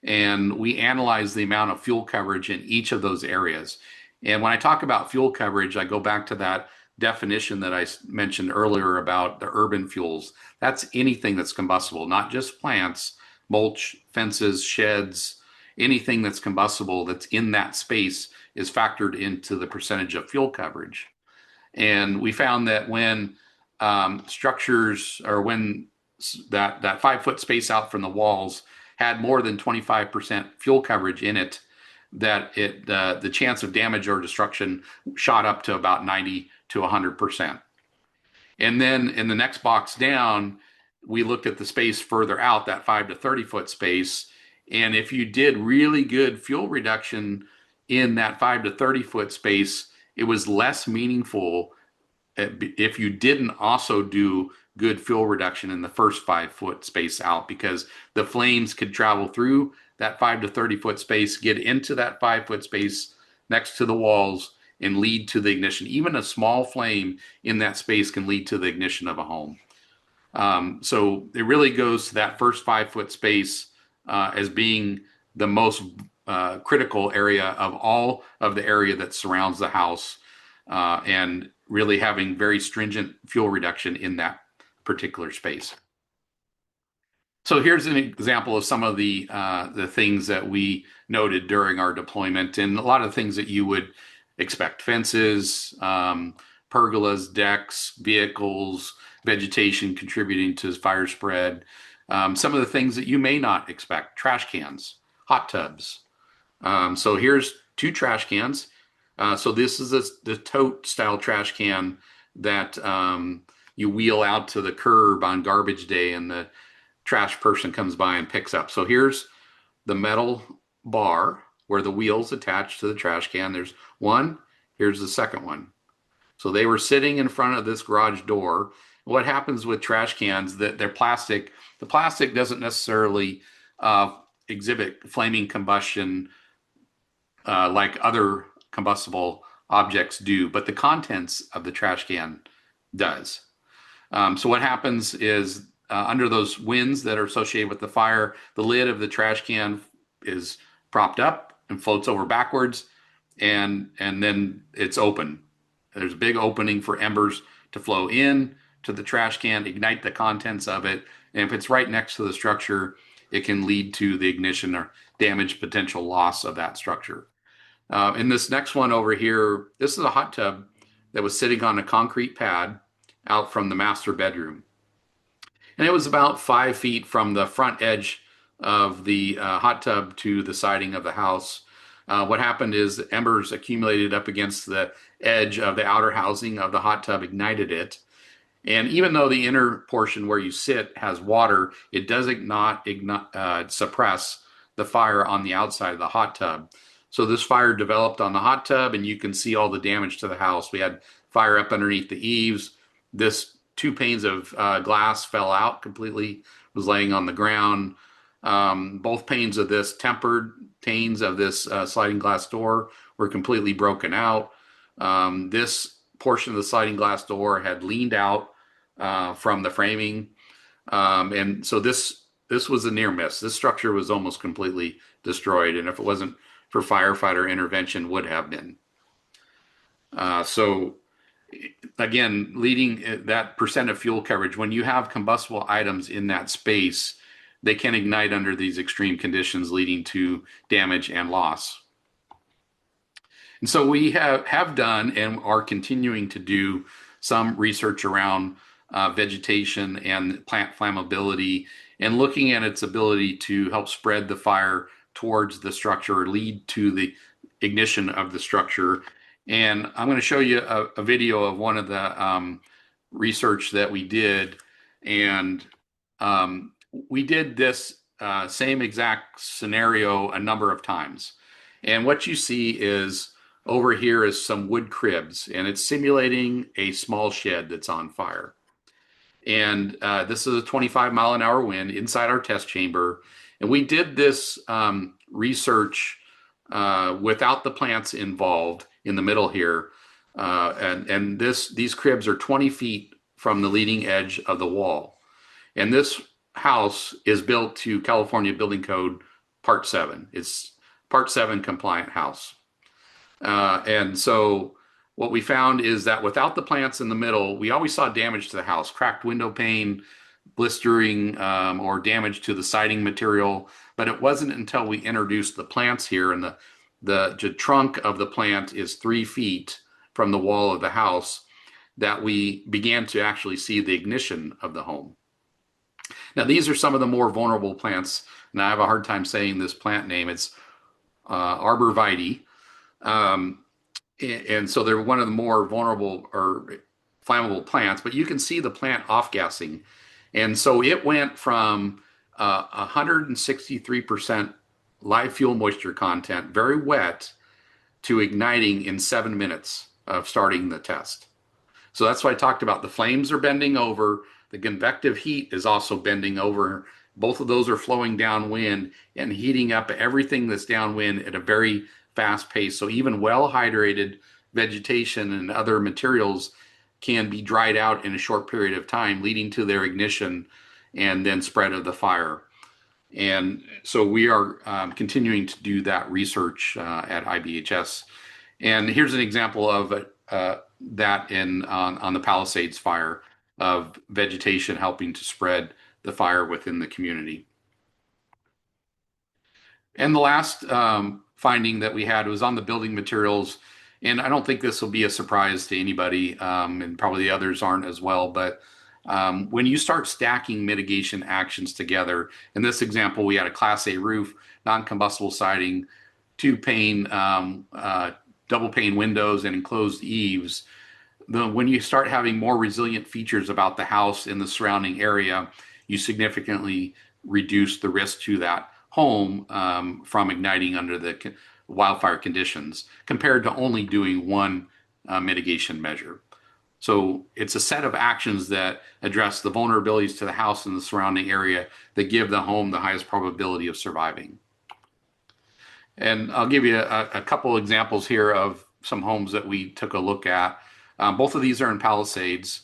And we analyzed the amount of fuel coverage in each of those areas. And when I talk about fuel coverage, I go back to that definition that I mentioned earlier about the urban fuels. That's anything that's combustible, not just plants, mulch, fences, sheds, anything that's combustible that's in that space is factored into the percentage of fuel coverage. And we found that when structures, or when that 5-foot space out from the walls had more than 25% fuel coverage in it, that the chance of damage or destruction shot up to about 90 to 100%. And then in the next box down, we looked at the space further out, that 5 to 30-foot space. And if you did really good fuel reduction in that 5 to 30-foot space, it was less meaningful if you didn't also do good fuel reduction in the first 5-foot space out, because the flames could travel through that 5 to 30-foot space, get into that 5-foot space next to the walls, and lead to the ignition. Even a small flame in that space can lead to the ignition of a home. So it really goes to that first 5-foot space as being the most critical area of all of the area that surrounds the house, and really having very stringent fuel reduction in that particular space. So here's an example of some of the things that we noted during our deployment, and a lot of things that you would expect: fences, pergolas, decks, vehicles, vegetation contributing to fire spread. Some of the things that you may not expect: trash cans, hot tubs. So here's 2 trash cans. So this is the tote style trash can that you wheel out to the curb on garbage day, and the trash person comes by and picks up. So here's the metal bar where the wheel's attached to the trash can. There's one. Here's the second one. So they were sitting in front of this garage door. What happens with trash cans, that they're plastic. The plastic doesn't necessarily exhibit flaming combustion like other combustible objects do, but the contents of the trash can does. So what happens is under those winds that are associated with the fire, the lid of the trash can is propped up and floats over backwards, and then it's open. There's a big opening for embers to flow in to the trash can, ignite the contents of it, and if it's right next to the structure, it can lead to the ignition or damage, potential loss of that structure. In this next one over here, this is a hot tub that was sitting on a concrete pad out from the master bedroom. And it was about 5 feet from the front edge of the hot tub to the siding of the house. What happened is embers accumulated up against the edge of the outer housing of the hot tub, ignited it. And even though the inner portion where you sit has water, it does not suppress the fire on the outside of the hot tub. So this fire developed on the hot tub, and you can see all the damage to the house. We had fire up underneath the eaves. This 2 panes of glass fell out completely, was laying on the ground. Both panes of this tempered panes of this sliding glass door were completely broken out. This portion of the sliding glass door had leaned out from the framing. And so this was a near miss. This structure was almost completely destroyed, and if it wasn't for firefighter intervention, would have been. So again, leading that percent of fuel coverage, when you have combustible items in that space, they can ignite under these extreme conditions, leading to damage and loss. And so we have done and are continuing to do some research around vegetation and plant flammability and looking at its ability to help spread the fire towards the structure or lead to the ignition of the structure. And I'm going to show you a video of one of the research that we did. And we did this same exact scenario a number of times. And what you see is over here is some wood cribs, and it's simulating a small shed that's on fire. And this is a 25-mile-an-hour wind inside our test chamber. And we did this research without the plants involved in the middle here. And these cribs are 20 feet from the leading edge of the wall. And this house is built to California Building Code Part 7. It's Part 7 compliant house. And so what we found is that without the plants in the middle, we always saw damage to the house, cracked window pane, blistering, or damage to the siding material. But it wasn't until we introduced the plants here, and the trunk of the plant is 3 feet from the wall of the house, that we began to actually see the ignition of the home. Now, these are some of the more vulnerable plants, and I have a hard time saying this plant name. It's arborvitae. And so they're one of the more vulnerable or flammable plants, but you can see the plant off-gassing. And so it went from 163% live fuel moisture content, very wet, to igniting in 7 minutes of starting the test. So that's why I talked about the flames are bending over. The convective heat is also bending over. Both of those are flowing downwind and heating up everything that's downwind at a very fast pace. So even well-hydrated vegetation and other materials can be dried out in a short period of time, leading to their ignition and then spread of the fire. And so we are continuing to do that research at IBHS. And here's an example of that on the Palisades fire, of vegetation helping to spread the fire within the community. And the last finding that we had was on the building materials. And I don't think this will be a surprise to anybody, and probably the others aren't as well. But when you start stacking mitigation actions together, in this example, we had a Class A roof, non-combustible siding, 2-pane, double pane windows, and enclosed eaves. When you start having more resilient features about the house and the surrounding area, you significantly reduce the risk to that home from igniting under the wildfire conditions, compared to only doing one mitigation measure. So it's a set of actions that address the vulnerabilities to the house and the surrounding area that give the home the highest probability of surviving. And I'll give you a couple examples here of some homes that we took a look at. Both of these are in Palisades.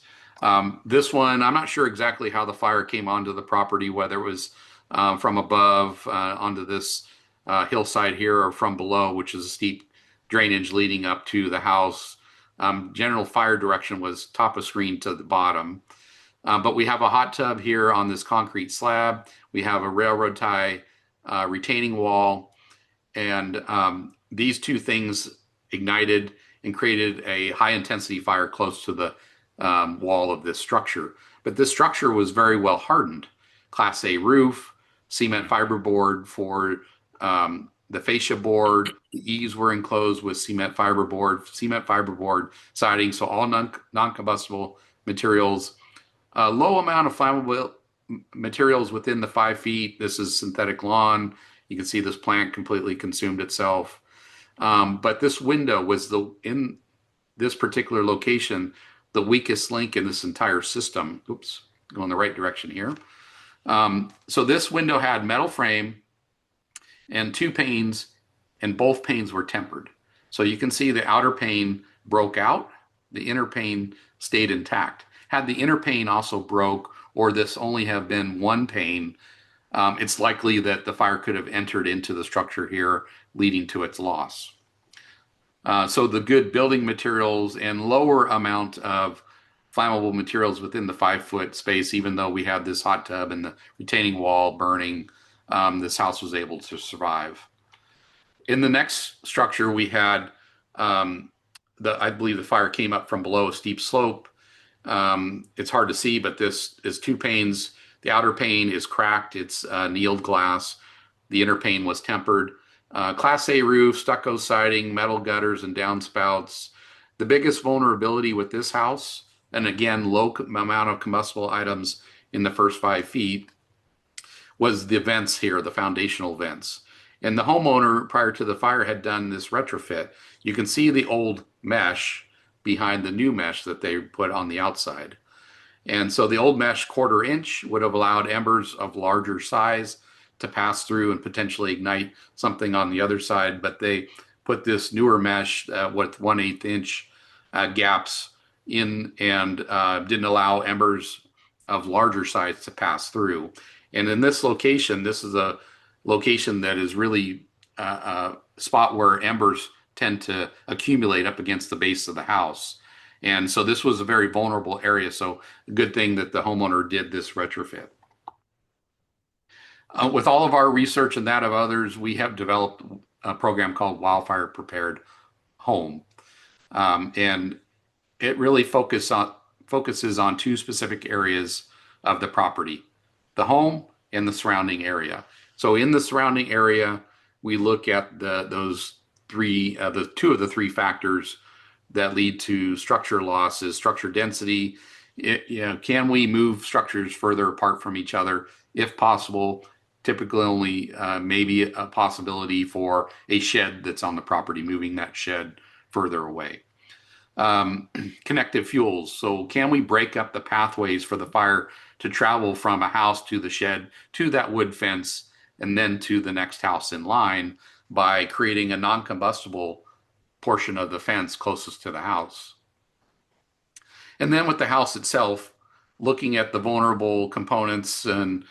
This one, I'm not sure exactly how the fire came onto the property, whether it was from above onto this hillside here, or from below, which is a steep drainage leading up to the house. General fire direction was top of screen to the bottom. But we have a hot tub here on this concrete slab. We have a railroad tie retaining wall. And these two things ignited and created a high intensity fire close to the wall of this structure. But this structure was very well hardened. Class A roof, cement fiberboard for the fascia board. The eaves were enclosed with cement fiberboard siding, so all non-combustible materials. Low amount of flammable materials within the 5 feet. This is synthetic lawn. You can see this plant completely consumed itself. But this window was in this particular location, the weakest link in this entire system. Oops, going the right direction here. So this window had metal frame and 2 panes, and both panes were tempered. So you can see the outer pane broke out, the inner pane stayed intact. Had the inner pane also broke, or this only have been one pane, it's likely that the fire could have entered into the structure here, leading to its loss. So the good building materials and lower amount of flammable materials within the 5-foot space, even though we had this hot tub and the retaining wall burning, this house was able to survive. In the next structure, we had I believe the fire came up from below a steep slope. It's hard to see, but this is two panes. The outer pane is cracked. It's annealed glass. The inner pane was tempered. Class A roof, stucco siding, metal gutters, and downspouts. The biggest vulnerability with this house, and again, low amount of combustible items in the first 5 feet, was the vents here, the foundational vents. And the homeowner, prior to the fire, had done this retrofit. You can see the old mesh behind the new mesh that they put on the outside. And so the old mesh 1/4 inch would have allowed embers of larger size to pass through and potentially ignite something on the other side. But they put this newer mesh with 1/8 inch gaps in and didn't allow embers of larger size to pass through. And in this location, this is a location that is really a spot where embers tend to accumulate up against the base of the house. And so this was a very vulnerable area. So a good thing that the homeowner did this retrofit. With all of our research and that of others, we have developed a program called Wildfire Prepared Home. And it really focuses on 2 specific areas of the property, the home and the surrounding area. So in the surrounding area, we look at those 2 of the 3 factors that lead to structure losses, structure density. Can we move structures further apart from each other? If possible, typically only maybe a possibility for a shed that's on the property, moving that shed further away. Connective fuels. So can we break up the pathways for the fire to travel from a house to the shed, to that wood fence, and then to the next house in line by creating a non-combustible portion of the fence closest to the house? And then with the house itself, looking at the vulnerable components and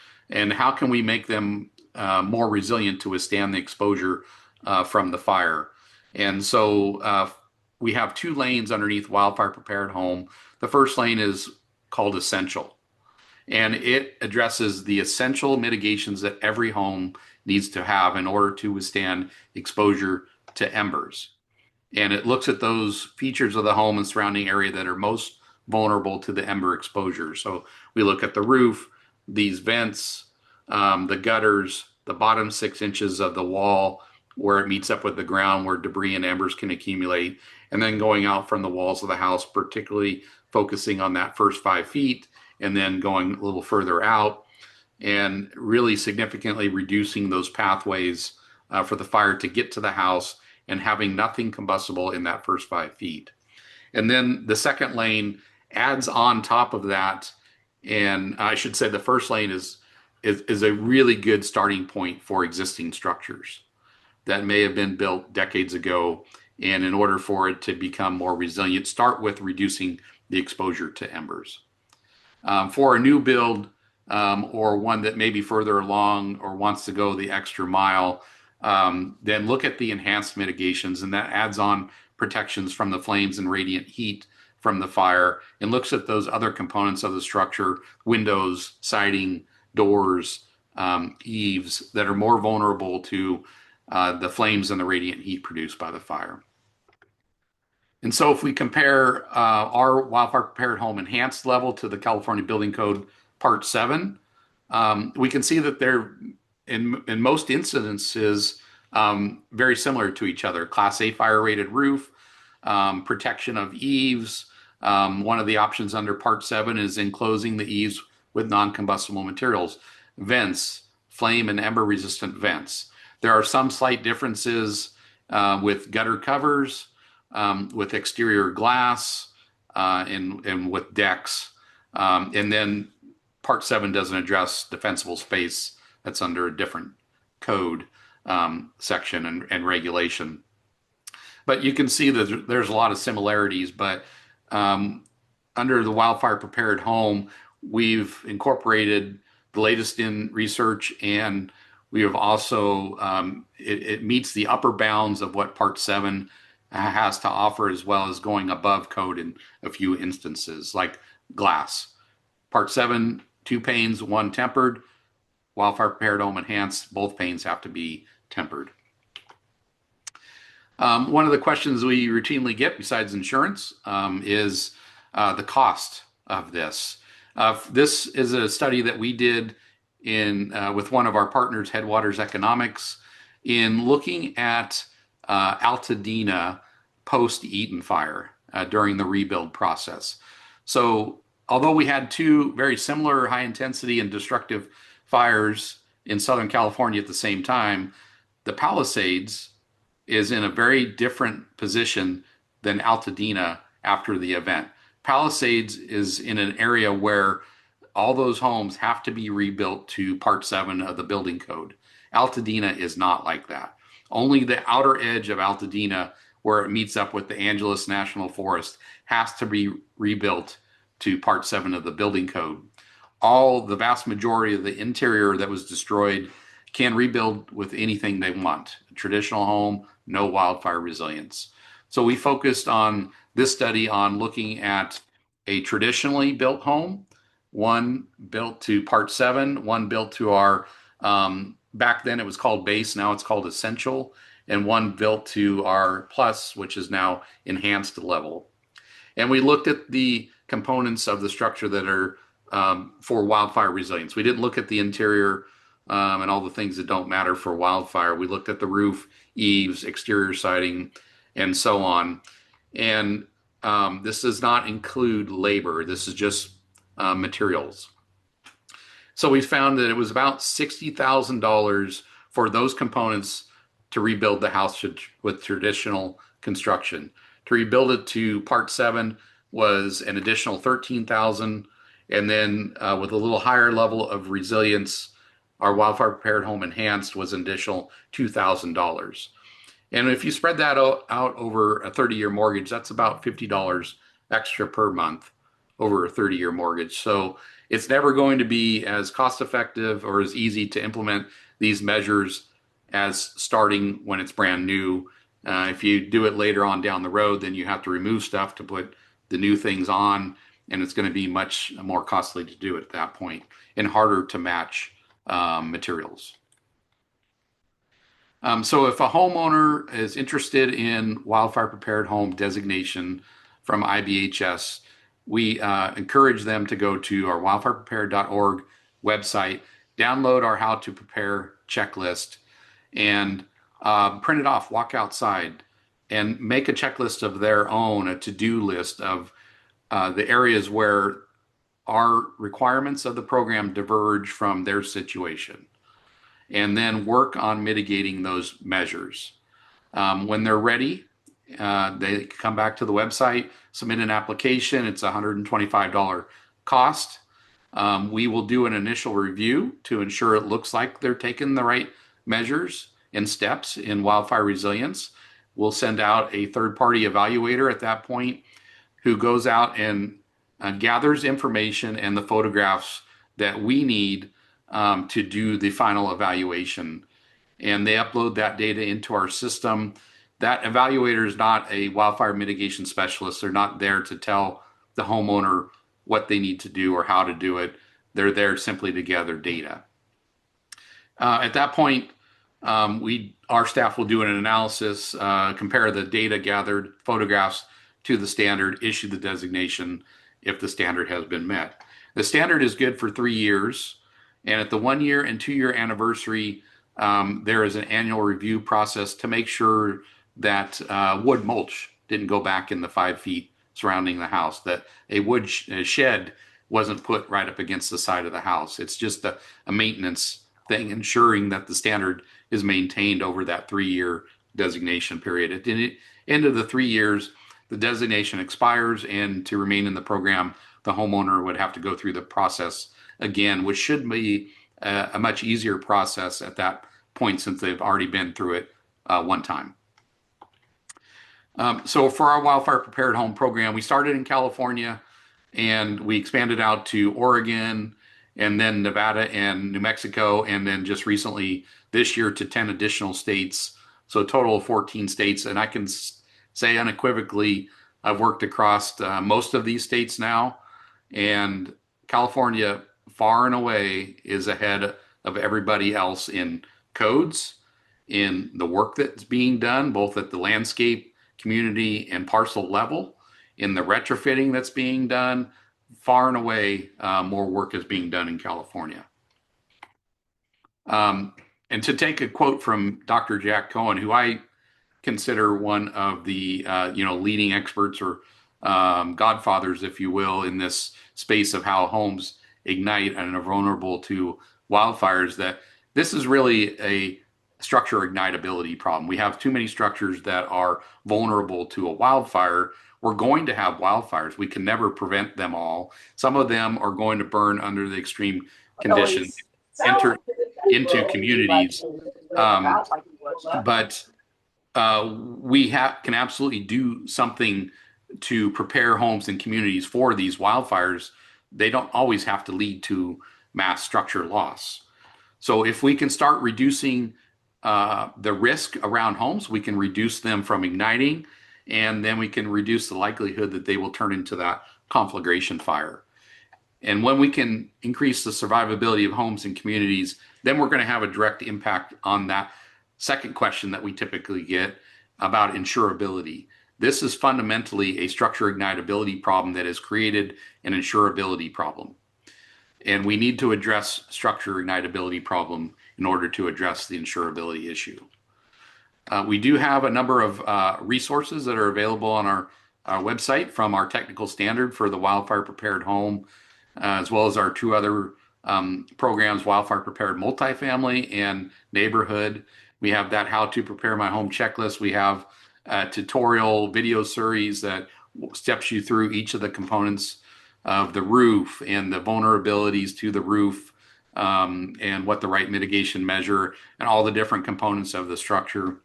how can we make them more resilient to withstand the exposure from the fire. And so we have 2 lanes underneath Wildfire Prepared Home. The first lane is called Essential, and it addresses the essential mitigations that every home needs to have in order to withstand exposure to embers. And it looks at those features of the home and surrounding area that are most vulnerable to the ember exposure. So we look at the roof, these vents, the gutters, the bottom 6 inches of the wall where it meets up with the ground where debris and embers can accumulate, and then going out from the walls of the house, particularly focusing on that first 5 feet, and then going a little further out and really significantly reducing those pathways for the fire to get to the house and having nothing combustible in that first 5 feet. And then the second lane adds on top of that. And I should say the first lane is a really good starting point for existing structures that may have been built decades ago. And in order for it to become more resilient, start with reducing the exposure to embers. For a new build or one that may be further along or wants to go the extra mile, then look at the enhanced mitigations, and that adds on protections from the flames and radiant heat from the fire, and looks at those other components of the structure, windows, siding, doors, eaves, that are more vulnerable to the flames and the radiant heat produced by the fire. And so if we compare our Wildfire Prepared Home Enhanced level to the California Building Code Part 7, we can see that they're, in most instances, very similar to each other. Class A fire rated roof, protection of eaves. One of the options under Part 7 is enclosing the eaves with non-combustible materials. Vents, flame and ember resistant vents. There are some slight differences with gutter covers, with exterior glass, and with decks. And then Part 7 doesn't address defensible space. That's under a different code section and regulation. But you can see that there's a lot of similarities, but under the Wildfire Prepared Home, we've incorporated the latest in research, and we have also, it meets the upper bounds of what Part 7 has to offer, as well as going above code in a few instances, like glass. Part 7, 2 panes, 1 tempered. Wildfire Prepared Home Enhanced, both panes have to be tempered. One of the questions we routinely get, besides insurance, is the cost of this. This is a study that we did in with one of our partners, Headwaters Economics, in looking at Altadena post-Eaton fire during the rebuild process. So, although we had two very similar high intensity and destructive fires in Southern California at the same time, the Palisades is in a very different position than Altadena after the event. Palisades is in an area where all those homes have to be rebuilt to Part 7 of the building code. Altadena is not like that. Only the outer edge of Altadena, where it meets up with the Angeles National Forest, has to be rebuilt to Part 7 of the building code. The vast majority of the interior that was destroyed can rebuild with anything they want. A traditional home, no wildfire resilience. So we focused on this study on looking at a traditionally built home, one built to Part 7, one built to our, back then it was called base, now it's called essential, and one built to our plus, which is now enhanced level. And we looked at the components of the structure that are for wildfire resilience. We didn't look at the interior and all the things that don't matter for wildfire. We looked at the roof, eaves, exterior siding, and so on. And this does not include labor. This is just materials. So we found that it was about $60,000 for those components to rebuild the house with traditional construction. To rebuild it to Part 7 was an additional $13,000, and then with a little higher level of resilience, our wildfire prepared home enhanced was an additional $2,000. And if you spread that out over a 30-year mortgage, that's about $50 extra per month over a 30-year mortgage. So it's never going to be as cost effective or as easy to implement these measures as starting when it's brand new. If you do it later on down the road, then you have to remove stuff to put the new things on, and it's going to be much more costly to do it at that point and harder to match materials. So if a homeowner is interested in wildfire prepared home designation from IBHS, we encourage them to go to our wildfireprepared.org website, download our how to prepare checklist, and print it off, walk outside, and make a checklist of their own, a to-do list of the areas where our requirements of the program diverge from their situation, and then work on mitigating those measures. When they're ready, they come back to the website, submit an application. It's a $125 cost. We will do an initial review to ensure it looks like they're taking the right measures and steps in wildfire resilience. We'll send out a third-party evaluator at that point who goes out and gathers information and the photographs that we need to do the final evaluation. And they upload that data into our system. That evaluator is not a wildfire mitigation specialist. They're not there to tell the homeowner what they need to do or how to do it. They're there simply to gather data. At that point, our staff will do an analysis, compare the data gathered, photographs to the standard, issue the designation if the standard has been met. The standard is good for 3 years, and at the 1 year and 2 year anniversary, there is an annual review process to make sure that wood mulch didn't go back in the 5 feet surrounding the house, that a wood shed wasn't put right up against the side of the house. It's just a maintenance thing, ensuring that the standard is maintained over that 3 year designation period. At the end of the 3 years, the designation expires, and to remain in the program, the homeowner would have to go through the process again, which should be a much easier process at that point since they've already been through it one time. So for our wildfire prepared home program, we started in California and we expanded out to Oregon and then Nevada and New Mexico, and then just recently this year to 10 additional states. So a total of 14 states. And I can say unequivocally, I've worked across most of these states now, and California far and away is ahead of everybody else in codes in the work that's being done, both at the landscape, community, and parcel level, in the retrofitting that's being done. Far and away, more work is being done in California. And to take a quote from Dr. Jack Cohen, who I consider one of the leading experts or godfathers, if you will, in this space of how homes ignite and are vulnerable to wildfires, that this is really a structure ignitability problem. We have too many structures that are vulnerable to a wildfire. We're going to have wildfires. We can never prevent them all. Some of them are going to burn under the extreme conditions, enter into communities. But we can absolutely do something to prepare homes and communities for these wildfires. They don't always have to lead to mass structure loss. So if we can start reducing the risk around homes, we can reduce them from igniting, and then we can reduce the likelihood that they will turn into that conflagration fire. And when we can increase the survivability of homes and communities, then we're going to have a direct impact on that second question that we typically get about insurability. This is fundamentally a structure ignitability problem that has created an insurability problem. And we need to address structure ignitability problem in order to address the insurability issue. We do have a number of resources that are available on our website, from our technical standard for the wildfire prepared home, as well as our two other programs, Wildfire Prepared Multifamily and Neighborhood. We have that How to Prepare My Home checklist. We have a tutorial video series that steps you through each of the components of the roof and the vulnerabilities to the roof, and what the right mitigation measure and all the different components of the structure.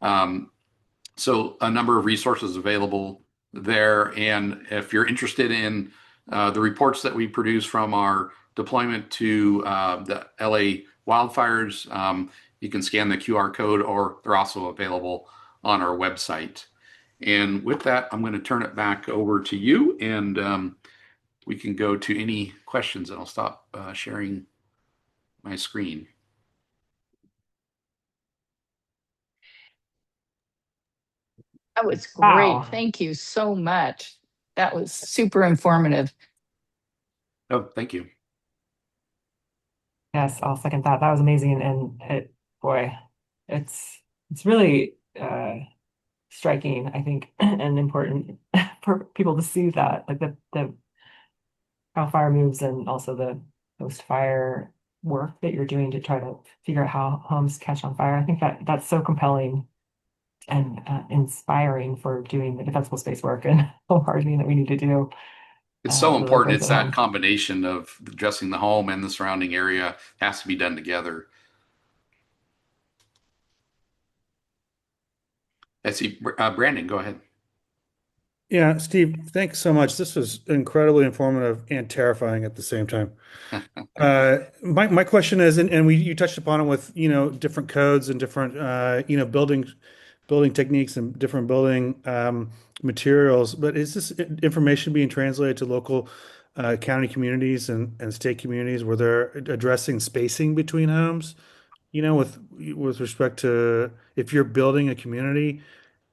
So a number of resources available there. And if you're interested in the reports that we produce from our deployment to the LA wildfires, you can scan the QR code, or they're also available on our website. And with that, I'm going to turn it back over to you, and we can go to any questions, and I'll stop sharing my screen. That was great. Wow. Thank you so much. That was super informative. Oh, thank you. Yes, I'll second that. That was amazing, and boy, it's really striking, I think, and important for people to see that, like the how fire moves, and also the post-fire work that you're doing to try to figure out how homes catch on fire. I think that's so compelling and inspiring for doing the defensible space work and home hardening that we need to do. It's so really important. brings It's it that home. combination of addressing the home and the surrounding area has to be done together. I see. Brandon, go ahead. Yeah, Steve, thanks so much. This was incredibly informative and terrifying at the same time. My question is, and you touched upon it with, different codes and different, building techniques and different building materials, but is this information being translated to local county communities and state communities where they're addressing spacing between homes, with respect to if you're building a community,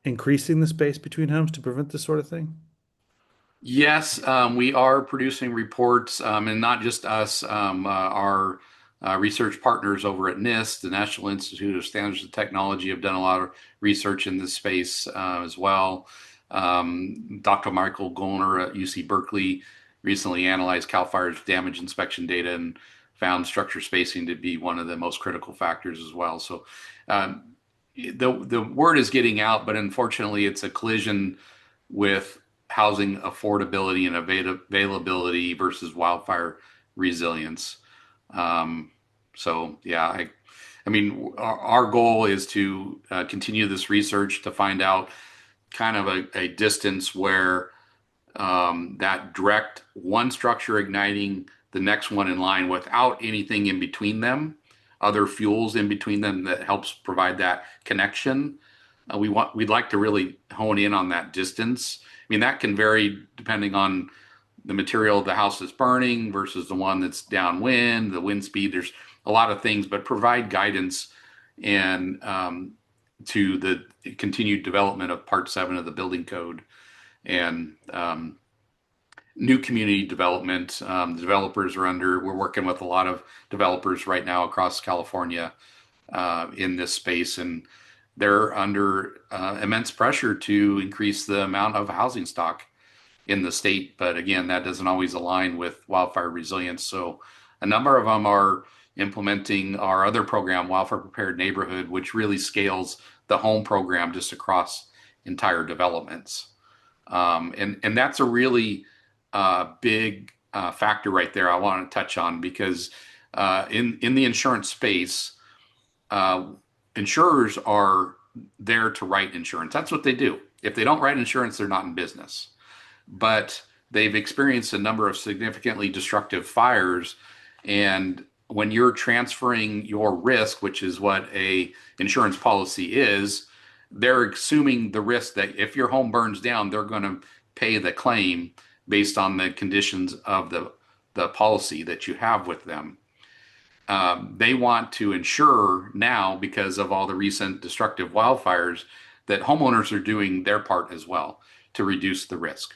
increasing the space between homes to prevent this sort of thing? Yes, we are producing reports, and not just us. Our research partners over at NIST, the National Institute of Standards and Technology, have done a lot of research in this space as well. Dr. Michael Golner at UC Berkeley recently analyzed CAL FIRE's damage inspection data and found structure spacing to be one of the most critical factors as well. So the word is getting out, but unfortunately, it's a collision with housing affordability and availability versus wildfire resilience. So yeah, I mean, our goal is to continue this research to find out kind of a distance where that direct one structure igniting the next one in line without anything in between them, other fuels in between them that helps provide that connection. We'd like to really hone in on that distance. I mean, that can vary depending on the material the house is burning versus the one that's downwind, the wind speed. There's a lot of things, but provide guidance and to the continued development of Part 7 of the building code and new community development. The developers are we're working with a lot of developers right now across California in this space, and they're under immense pressure to increase the amount of housing stock in the state. But again, that doesn't always align with wildfire resilience. So a number of them are implementing our other program, Wildfire Prepared Neighborhood, which really scales the home program just across entire developments. And that's a really big factor right there I want to touch on, because in the insurance space, insurers are there to write insurance. That's what they do. If they don't write insurance, they're not in business. But they've experienced a number of significantly destructive fires, and when you're transferring your risk, which is what a insurance policy is, they're assuming the risk that if your home burns down, they're going to pay the claim based on the conditions of the policy that you have with them. They want to ensure now, because of all the recent destructive wildfires, that homeowners are doing their part as well to reduce the risk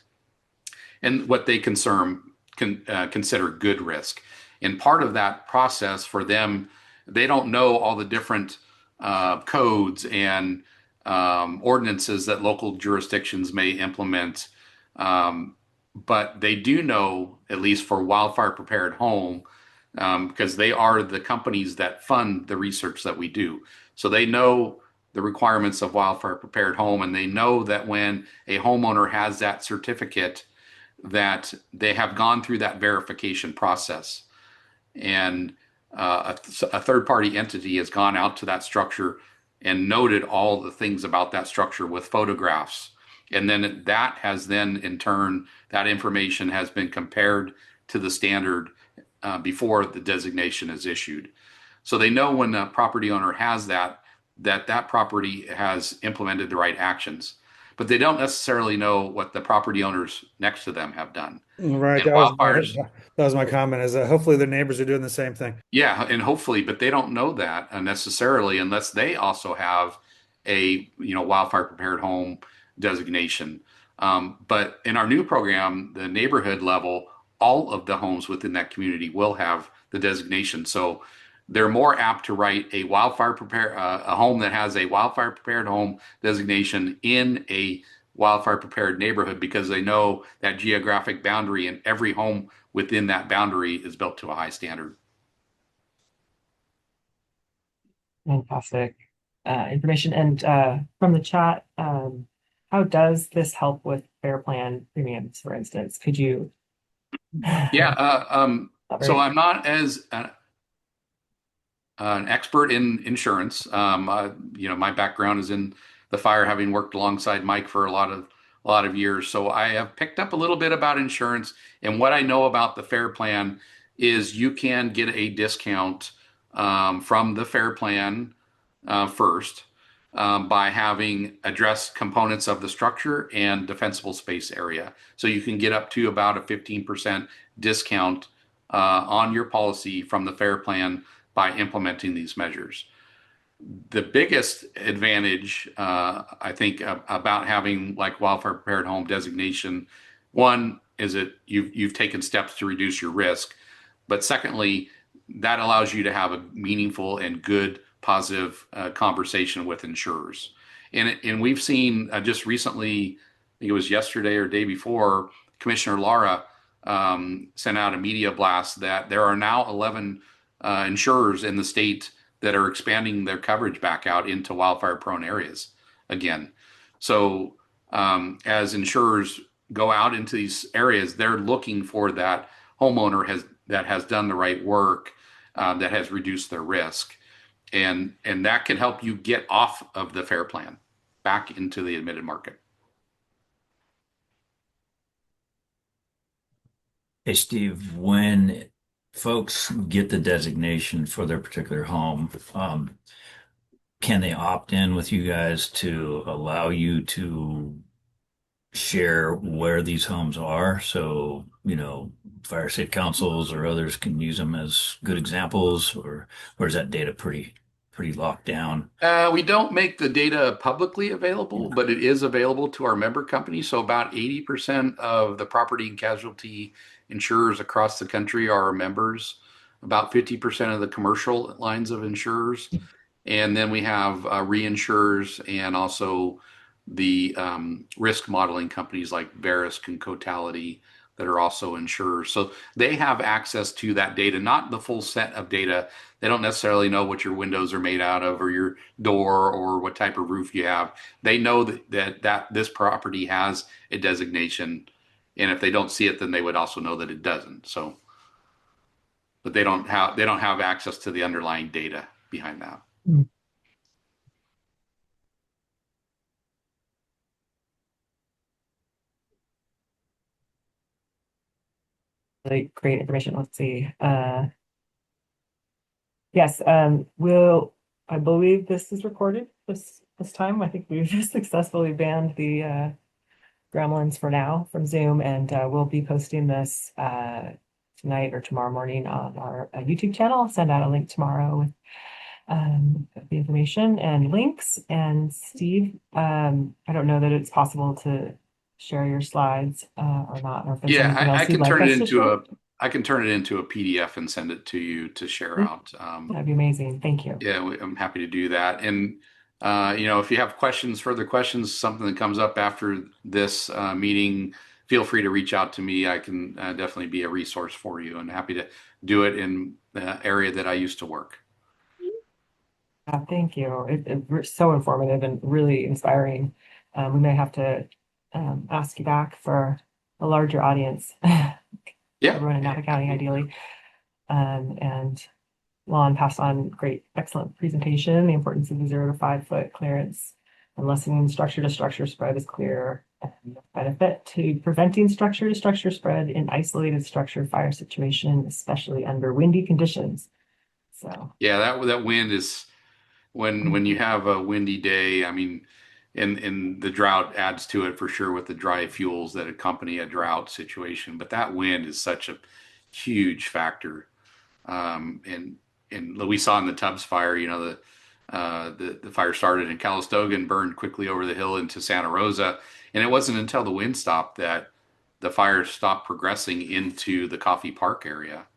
and what they consider good risk. And part of that process for them, they don't know all the different codes and ordinances that local jurisdictions may implement. But they do know, at least for Wildfire Prepared Home, because they are the companies that fund the research that we do. So they know the requirements of Wildfire Prepared Home, and they know that when a homeowner has that certificate, that they have gone through that verification process. And a third-party entity has gone out to that structure and noted all the things about that structure with photographs. And then that has then, in turn, that information has been compared to the standard before the designation is issued. So they know when a property owner has that property has implemented the right actions. But they don't necessarily know what the property owners next to them have done. Right. And wildfires, That was my comment, is that hopefully their neighbors are doing the same thing. yeah, and hopefully, but they don't know that necessarily unless they also have a wildfire prepared home designation. But in our new program, the neighborhood level, all of the homes within that community will have the designation. So they're more apt to write a home that has a wildfire prepared home designation in a wildfire prepared neighborhood, because they know that geographic boundary, and every home within that boundary is built to a high standard. Fantastic information. And from the chat, how does this help with fair plan premiums, for instance? Could you? Yeah. So I'm not as an expert in insurance. My background is in the fire, having worked alongside Mike for a lot of years. So I have picked up a little bit about insurance, and what I know about the FAIR plan is you can get a discount from the FAIR plan first by having addressed components of the structure and defensible space area. So you can get up to about a 15% discount on your policy from the FAIR plan by implementing these measures. The biggest advantage, I think, about having like wildfire prepared home designation, one is that you've taken steps to reduce your risk, but secondly, that allows you to have a meaningful and good, positive conversation with insurers. And we've seen just recently, I think it was yesterday or day before, Commissioner Lara sent out a media blast that there are now 11 insurers in the state that are expanding their coverage back out into wildfire prone areas again. So as insurers go out into these areas, they're looking for that homeowner that has done the right work, that has reduced their risk. And that can help you get off of the FAIR plan back into the admitted market. Hey, Steve, when folks get the designation for their particular home, can they opt in with you guys to allow you to share where these homes are? So, fire safe councils or others can use them as good examples, or is that data pretty pretty locked down. We don't make the data publicly available, Yeah. but it is available to our member companies. So about 80% of the property and casualty insurers across the country are our members, about 50% of the commercial lines of insurers. And then we have reinsurers and also the risk modeling companies like Verisk and Cotality that are also insurers. So they have access to that data, not the full set of data. They don't necessarily know what your windows are made out of or your door or what type of roof you have. They know that this property has a designation, and if they don't see it, then they would also know that it doesn't. So, but they don't have access to the underlying data behind that. Really great information. Let's see. Yes, I believe this is recorded this time. I think we've successfully banned the gremlins for now from Zoom, and we'll be posting this tonight or tomorrow morning on our YouTube channel. I'll send out a link tomorrow with the information and links. And Steve, I don't know that it's possible to share your slides or not, or if there's anything Yeah, else I you'd can like turn it us to into share. I can turn it into a PDF and send it to you to share out. That'd be amazing. Thank you. Yeah, I'm happy to do that. And if you have further questions, something that comes up after this meeting, feel free to reach out to me. I can definitely be a resource for you, and happy to do it in the area that I used to work. Thank you. It's so informative and really inspiring. We may have to ask you back for a larger audience. Yeah. Everyone in Napa County, ideally. And Lon passed on excellent presentation. The importance of the 0 to 5 foot clearance and lessening structure to structure spread is clear. And the benefit to preventing structure to structure spread in isolated structure fire situation, especially under windy conditions. So Yeah, that wind is when you have a windy day. I mean, and the drought adds to it for sure with the dry fuels that accompany a drought situation. But that wind is such a huge factor. And we saw in the Tubbs fire, the fire started in Calistoga and burned quickly over the hill into Santa Rosa. And it wasn't until the wind stopped that the fire stopped progressing into the Coffee Park area.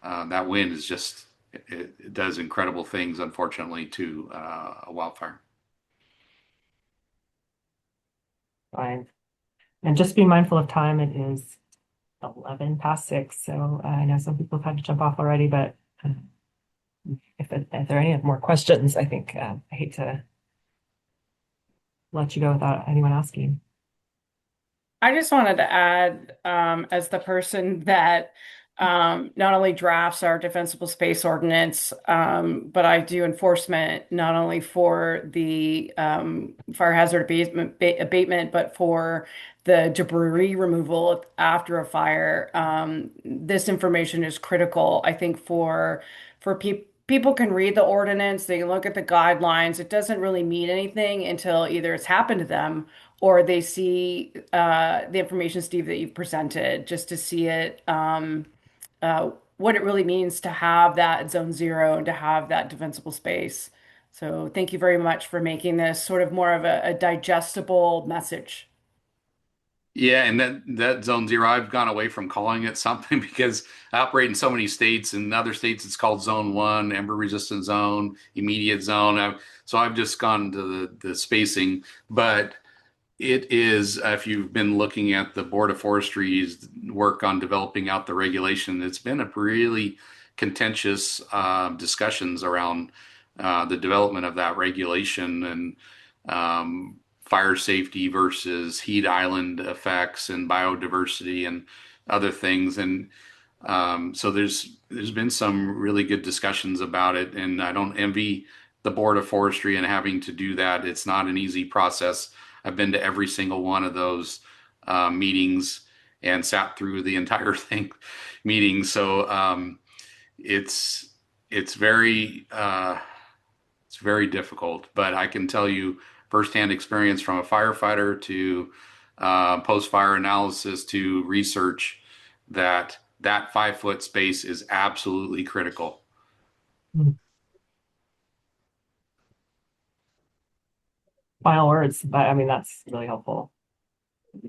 That wind is just, it does incredible things, unfortunately, to a wildfire. fine. And just be mindful of time. It is 11 past 6. So I know some people have had to jump off already, but if there are any more questions, I think I hate to let you go without anyone asking. I just wanted to add, as the person that not only drafts our defensible space ordinance, but I do enforcement not only for the fire hazard abatement, but for the debris removal after a fire. This information is critical, I think, for people can read the ordinance, they can look at the guidelines. It doesn't really mean anything until either it's happened to them or they see the information, Steve, that you've presented, just to see it, what it really means to have that zone 0 and to have that defensible space. So thank you very much for making this sort of more of a digestible message. Yeah, and that zone 0, I've gone away from calling it something because I operate in so many states. In other states, it's called zone 1, ember resistant zone, immediate zone. So I've just gone to the spacing. But it is, if you've been looking at the Board of Forestry's work on developing out the regulation, it's been a really contentious discussions around the development of that regulation and fire safety versus heat island effects and biodiversity and other things. And so there's been some really good discussions about it. And I don't envy the Board of Forestry and having to do that. It's not an easy process. I've been to every single one of those meetings and sat through the entire meeting. So it's very difficult. But I can tell you firsthand experience from a firefighter to post-fire analysis to research that 5 foot space is absolutely critical. final words, but I mean, that's really helpful.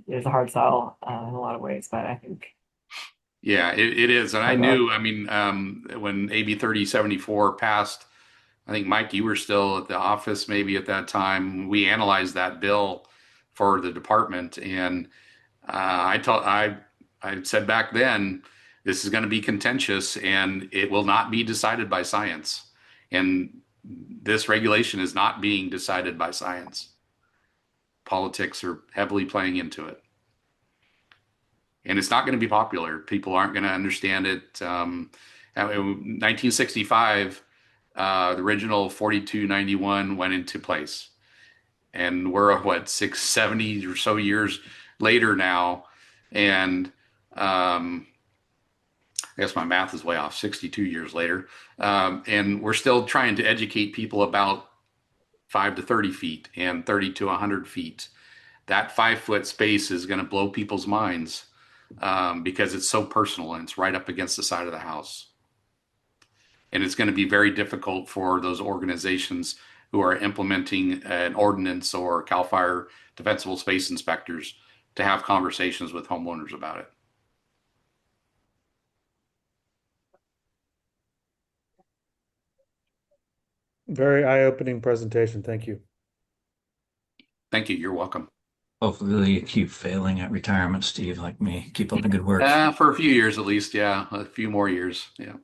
It is a hard sell in a lot of ways, but I think Yeah, it is. And I hard work. knew, I mean, when AB 3074 passed, I think, Mike, you were still at the office maybe at that time. We analyzed that bill for the department. And I said back then, this is going to be contentious and it will not be decided by science. And this regulation is not being decided by science. Politics are heavily playing into it. And it's not going to be popular. People aren't going to understand it. In 1965, the original 4291 went into place. And we're, what, 70 or so years later now. And I guess my math is way off, 62 years later. And we're still trying to educate people about 5 to 30 feet and 30 to 100 feet. That 5-foot space is going to blow people's minds because it's so personal and it's right up against the side of the house. And it's going to be very difficult for those organizations who are implementing an ordinance or CAL FIRE defensible space inspectors to have conversations with homeowners about it. Very eye-opening presentation. Thank you. Thank you. You're welcome. Hopefully you keep failing at retirement, Steve, like me. Keep up the good work. For a few years at least. Yeah. A few more years. Yeah.